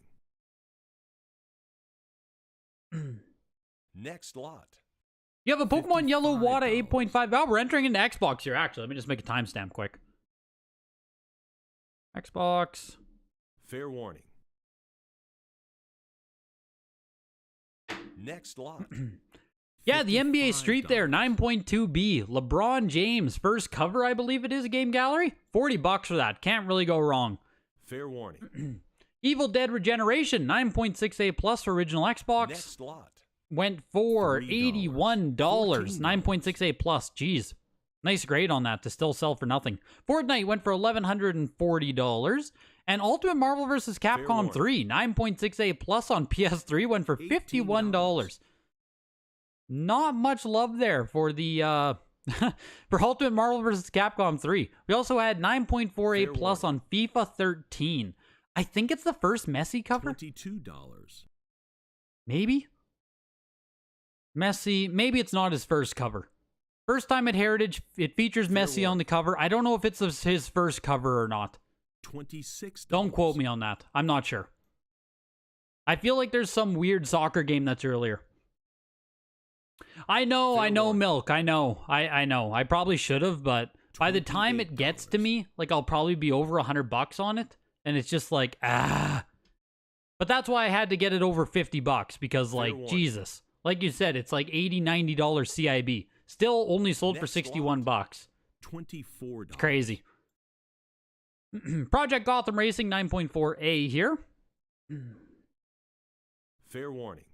Next lot. You have a Pokemon Yellow Wada 8.5. Oh, we're entering into Xbox here, actually. Let me just make a timestamp quick. Xbox. Fair warning. Next lot. Yeah, the NBA Street there, 9.2B. LeBron James, first cover, I believe it is, a Game Gallery. $40 for that. Can't really go wrong. Fair warning. Evil Dead Regeneration, 9.68 plus for original Xbox. Next lot. Went for $3. $81. 9.68 plus. Jeez. Nice grade on that to still sell for nothing. Fortnite went for $1,140. And Ultimate Marvel vs. Capcom 3, 9.68 plus on PS3, went for $51. Not much love there for the for Ultimate Marvel vs. Capcom 3. We also had 9.48 plus on FIFA 13. I think it's the first Messi cover. $22. Maybe? Messi, maybe it's not his first cover. First time at Heritage, it features Messi on the cover. I don't know if it's his first cover or not. $26. Don't quote me on that. I'm not sure. I feel like there's some weird soccer game that's earlier. I know, Milk. I know. I probably should have, but by the time it gets to me, like I'll probably be over $100 on it. And it's just like, But that's why I had to get it over $50 because, like, Jesus. Like you said, it's like $80, $90 CIB. Still only sold for $61. $24. It's crazy. Project Gotham Racing 9.4A here. Fair warning.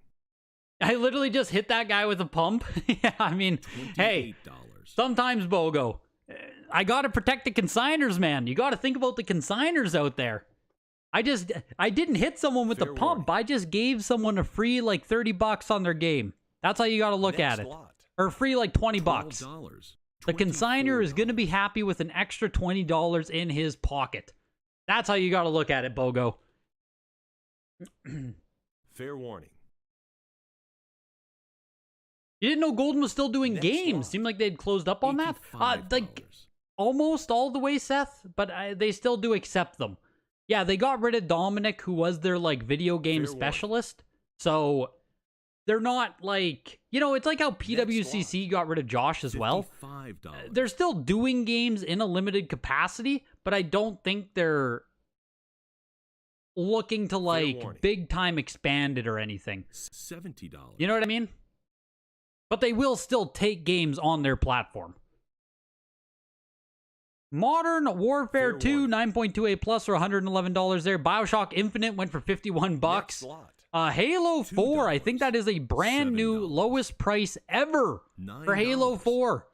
I literally just hit that guy with a pump. Yeah, I mean, hey, sometimes, Bogo, I got to protect the consigners, man. You got to think about the consigners out there. I didn't hit someone with the pump. I just gave someone a free, like, $30 on their game. That's how you got to look at it. Or free, like, $20. The consigner is going to be happy with an extra $20 in his pocket. That's how you got to look at it, Bogo. Fair warning. You didn't know Golden was still doing games. Seemed like they'd closed up on that. Like, almost all the way, Seth, but they still do accept them. Yeah, they got rid of Dominic, who was their, like, video game specialist. So, they're not, like... You know, it's like how PWCC got rid of Josh as well. They're still doing games in a limited capacity, but I don't think they're looking to, like, big-time expand it or anything. $70. You know what I mean? But they will still take games on their platform. Modern Warfare 2, 9.28 plus or $111 there. BioShock Infinite went for $51. Halo 4, I think that is a brand new lowest price ever for Halo 4.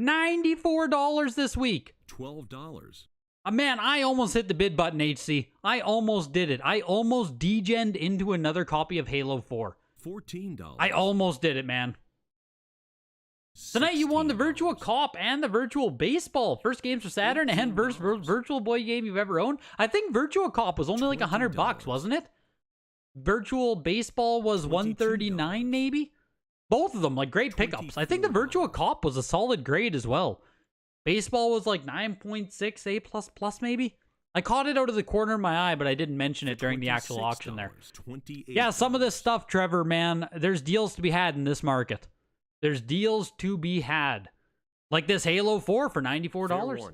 $94 this week. $12. Man, I almost hit the bid button, HC. I almost did it. I almost degened into another copy of Halo 4. $14. I almost did it, man. Tonight you won the Virtual Cop and the Virtual Baseball. First games for Saturn and first Virtual Boy game you've ever owned. I think Virtual Cop was only like $100, wasn't it? Virtual Baseball was $139 maybe? Both of them, like, great pickups. I think the Virtual Cop was a solid grade as well. Baseball was like 9.6 A++ maybe? I caught it out of the corner of my eye, but I didn't mention it during the actual auction there. Yeah, some of this stuff, Trevor, man, there's deals to be had in this market. There's deals to be had. Like this Halo 4 for $94.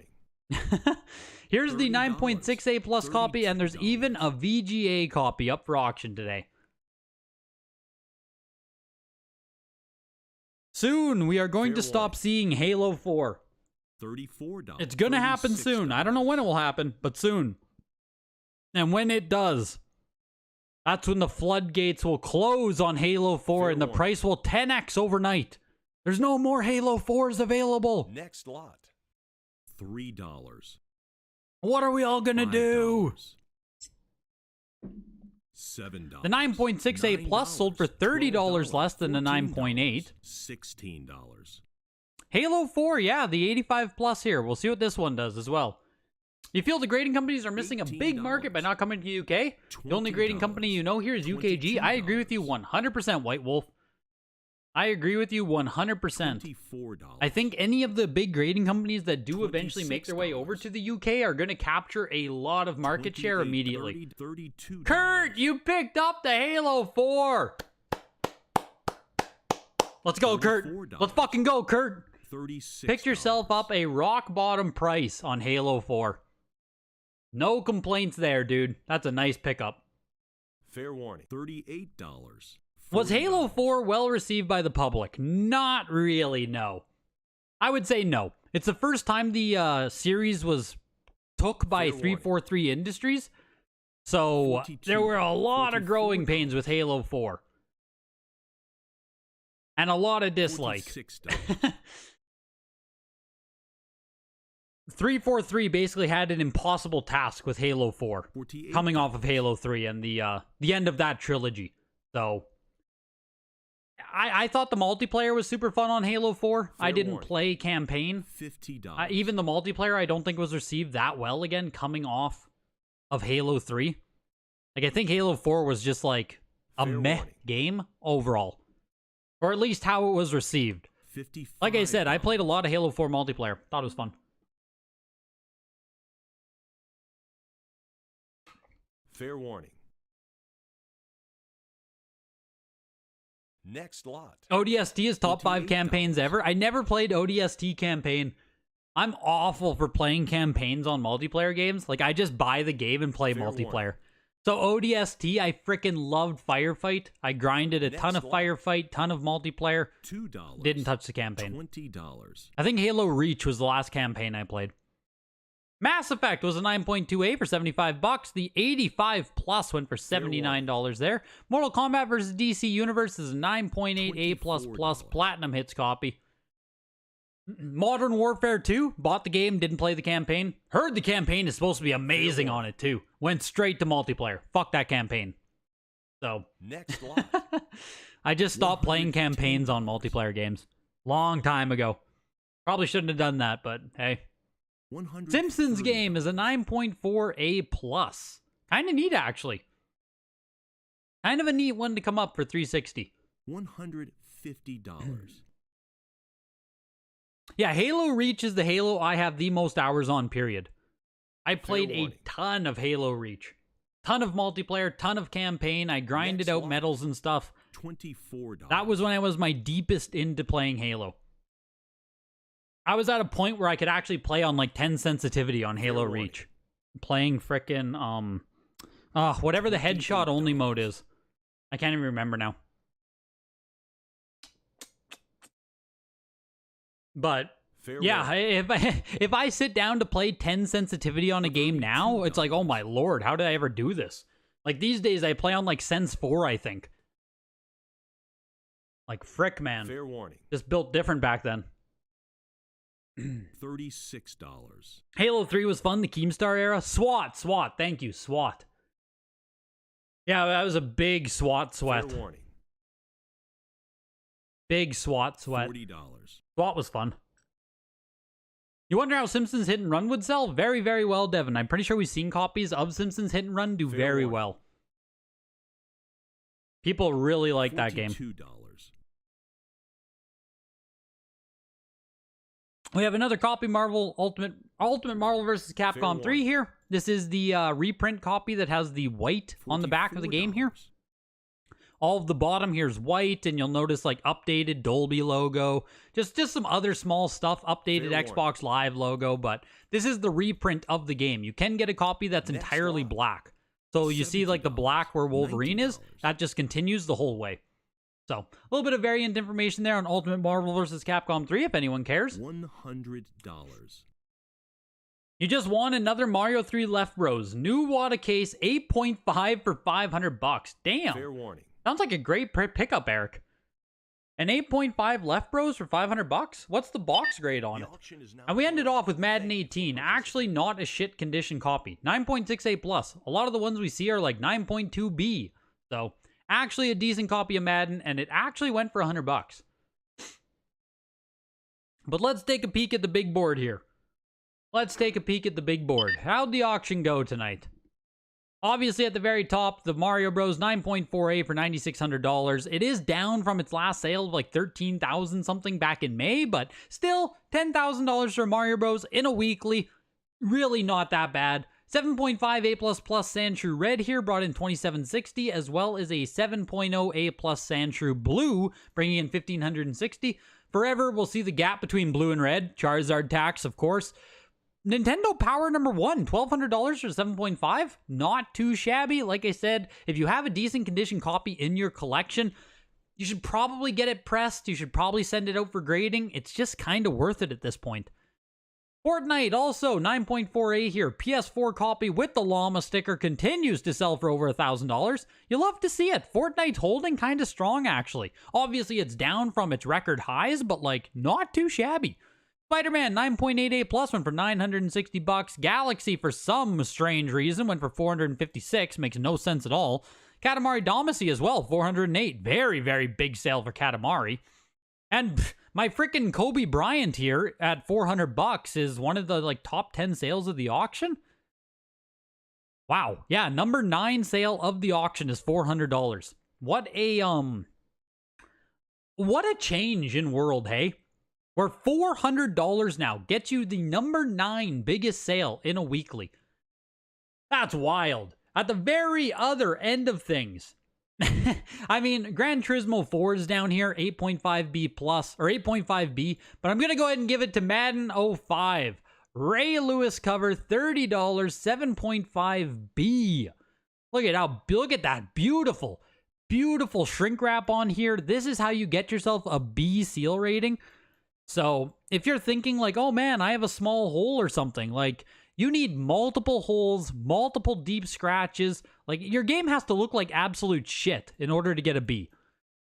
Here's the 9.6A plus copy, and there's even a VGA copy up for auction today. Soon, we are going to stop seeing Halo 4. $34. It's going to happen soon. I don't know when it will happen, but soon. And when it does, that's when the floodgates will close on Halo 4 and the price will 10x overnight. There's no more Halo 4s available. Next lot. $3. What are we all going to do? $7. The 9.68 plus sold for $30 less than the 9.8. $16. Halo 4, yeah, the 85 plus here. We'll see what this one does as well. You feel the grading companies are missing a big market by not coming to the UK? The only grading company you know here is UKG. I agree with you 100%, White Wolf. I agree with you 100%. I think any of the big grading companies that do eventually make their way over to the UK are going to capture a lot of market share immediately. Kurt, you picked up the Halo 4. Let's go, Kurt. Let's fucking go, Kurt. Pick yourself up a rock bottom price on Halo 4. No complaints there, dude. That's a nice pickup. Fair warning. $38. Was Halo 4 well received by the public? Not really, no. I would say no. It's the first time the series was took by 343 Industries, so there were a lot of growing pains with Halo 4. And a lot of dislike. 343 basically had an impossible task with Halo 4, coming off of Halo 3 and the end of that trilogy. So, I thought the multiplayer was super fun on Halo 4. I didn't play campaign. $50. Even the multiplayer I don't think was received that well again, coming off of Halo 3. Like, I think Halo 4 was just like a meh game overall. Or at least how it was received. Like I said, I played a lot of Halo 4 multiplayer. Thought it was fun. Fair warning. Next lot. ODST is top 5 campaigns ever. I never played ODST campaign. I'm awful for playing campaigns on multiplayer games. Like, I just buy the game and play multiplayer. So ODST, I freaking loved Firefight. I grinded a ton of Firefight, ton of multiplayer. $2. Didn't touch the campaign. $20. I think Halo Reach was the last campaign I played. Mass Effect was a 9.2A for $75. The 85 plus went for $79 there. Mortal Kombat vs. DC Universe is a 9.8A++ platinum hits copy. Modern Warfare 2, bought the game, didn't play the campaign. Heard the campaign is supposed to be amazing on it too. Went straight to multiplayer. Fuck that campaign. So, next lot. I just stopped playing campaigns on multiplayer games. Long time ago. Probably shouldn't have done that, but hey. Simpsons game is a 9.4A+. Kind of neat, actually. Kind of a neat one to come up for 360. $150. Yeah, Halo Reach is the Halo I have the most hours on, period. I played a ton of Halo Reach. Ton of multiplayer, ton of campaign. I grinded out medals and stuff. $24. That was when I was my deepest into playing Halo. I was at a point where I could actually play on like 10 sensitivity on Halo Reach. Playing frickin' whatever the headshot only mode is. I can't even remember now. But yeah, if I sit down to play 10 sensitivity on a game now, it's like, oh my lord, how did I ever do this? Like these days I play on like Sense 4, I think. Like frick, man. Fair warning. Just built different back then. $36. Halo 3 was fun, the Keemstar era. SWAT, thank you, SWAT. Yeah, that was a big SWAT sweat. Fair warning. Big SWAT sweat. $40. SWAT was fun. You wonder how Simpsons Hit and Run would sell? Very, very well, Devin. I'm pretty sure we've seen copies of Simpsons Hit and Run do very well. People really like that game. $42. We have another copy, Marvel Ultimate Marvel vs. Capcom 3 here. This is the reprint copy that has the white on the back of the game here. All of the bottom here is white, and you'll notice like updated Dolby logo. Just some other small stuff, updated Xbox Live logo, but this is the reprint of the game. You can get a copy that's entirely black. So you see like the black where Wolverine is, that just continues the whole way. So, a little bit of variant information there on Ultimate Marvel vs. Capcom 3, if anyone cares. $100. You just won another Mario 3 Left Bros. New Wada case, 8.5 for $500. Damn. Fair warning. Sounds like a great pickup, Eric. An 8.5 Left Bros for $500? What's the box grade on it? And we ended off with Madden 18. Actually, not a shit condition copy. 9.68+. A lot of the ones we see are like 9.2B. So, actually a decent copy of Madden, and it actually went for $100. But let's take a peek at the big board here. Let's take a peek at the big board. How'd the auction go tonight? Obviously, at the very top, the Mario Bros. 9.4A for $9,600. It is down from its last sale of like $13,000 something back in May, but still $10,000 for Mario Bros. In a weekly. Really not that bad. 7.5A++ Sandshrew Red here brought in $2,760, as well as a 7.0A+ Sandshrew Blue, bringing in $1,560. Forever, we'll see the gap between blue and red. Charizard tax, of course. Nintendo Power number 1, $1,200 for 7.5. Not too shabby. Like I said, if you have a decent condition copy in your collection, You should probably get it pressed. You should probably send it out for grading. It's just kind of worth it at this point. Fortnite also 9.4A here. PS4 copy with the llama sticker continues to sell for over $1,000. You love to see it. Fortnite's holding kind of strong, actually. Obviously, it's down from its record highs, but like not too shabby. Spider-Man 9.8A plus went for $960. Galaxy, for some strange reason, went for $456. Makes no sense at all. Katamari Damacy as well, $408. Very, very big sale for Katamari. And my freaking Kobe Bryant here at $400 is one of the like top 10 sales of the auction. Wow. Yeah, number 9 sale of the auction is $400. What a change in world, hey? Where $400 now gets you the number 9 biggest sale in a weekly. That's wild. At the very other end of things, I mean, Gran Turismo 4 is down here, 8.5B plus, or 8.5B, but I'm going to go ahead and give it to Madden 05. Ray Lewis cover, $30, 7.5B. Look at that beautiful, beautiful shrink wrap on here. This is how you get yourself a B seal rating. So if you're thinking like, oh man, I have a small hole or something, like you need multiple holes, multiple deep scratches. Like your game has to look like absolute shit in order to get a B.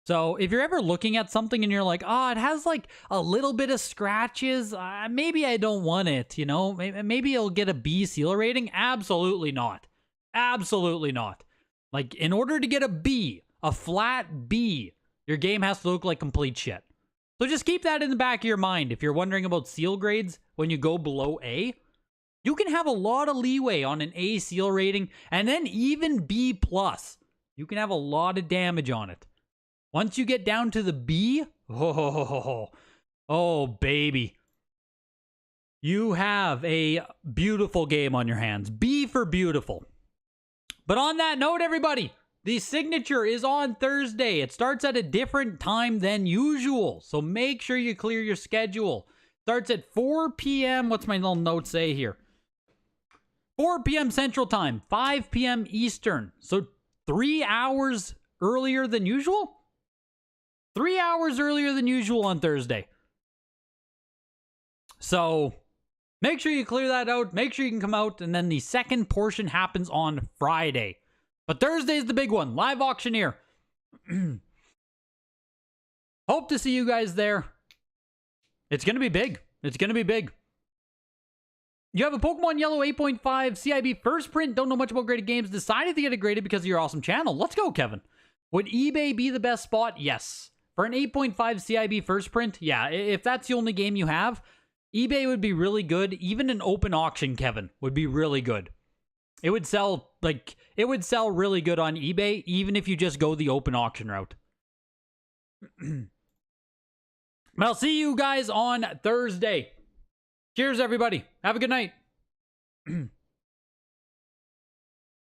So if you're ever looking at something and you're like, oh, it has like a little bit of scratches, maybe I don't want it, you know? Maybe it'll get a B seal rating. Absolutely not. Absolutely not. Like in order to get a B, a flat B, your game has to look like complete shit. So just keep that in the back of your mind. If you're wondering about seal grades when you go below A, you can have a lot of leeway on an A seal rating, and then even B+. You can have a lot of damage on it. Once you get down to the B, oh baby. You have a beautiful game on your hands. B for beautiful. But on that note, everybody, the signature is on Thursday. It starts at a different time than usual, so make sure you clear your schedule. Starts at 4 p.m. What's my little note say here? 4 p.m. Central Time, 5 p.m. Eastern. So 3 hours earlier than usual? 3 hours earlier than usual on Thursday. So make sure you clear that out. Make sure you can come out. And then the second portion happens on Friday. But Thursday is the big one. Live auctioneer. Hope to see you guys there. It's going to be big. It's going to be big. You have a Pokemon Yellow 8.5 CIB first print. Don't know much about graded games. Decided to get it graded because of your awesome channel. Let's go, Kevin. Would eBay be the best spot? Yes. For an 8.5 CIB first print? Yeah. If that's the only game you have, eBay would be really good. Even an open auction, Kevin, would be really good. It would sell really good on eBay, even if you just go the open auction route. But I'll see you guys on Thursday. Cheers, everybody. Have a good night.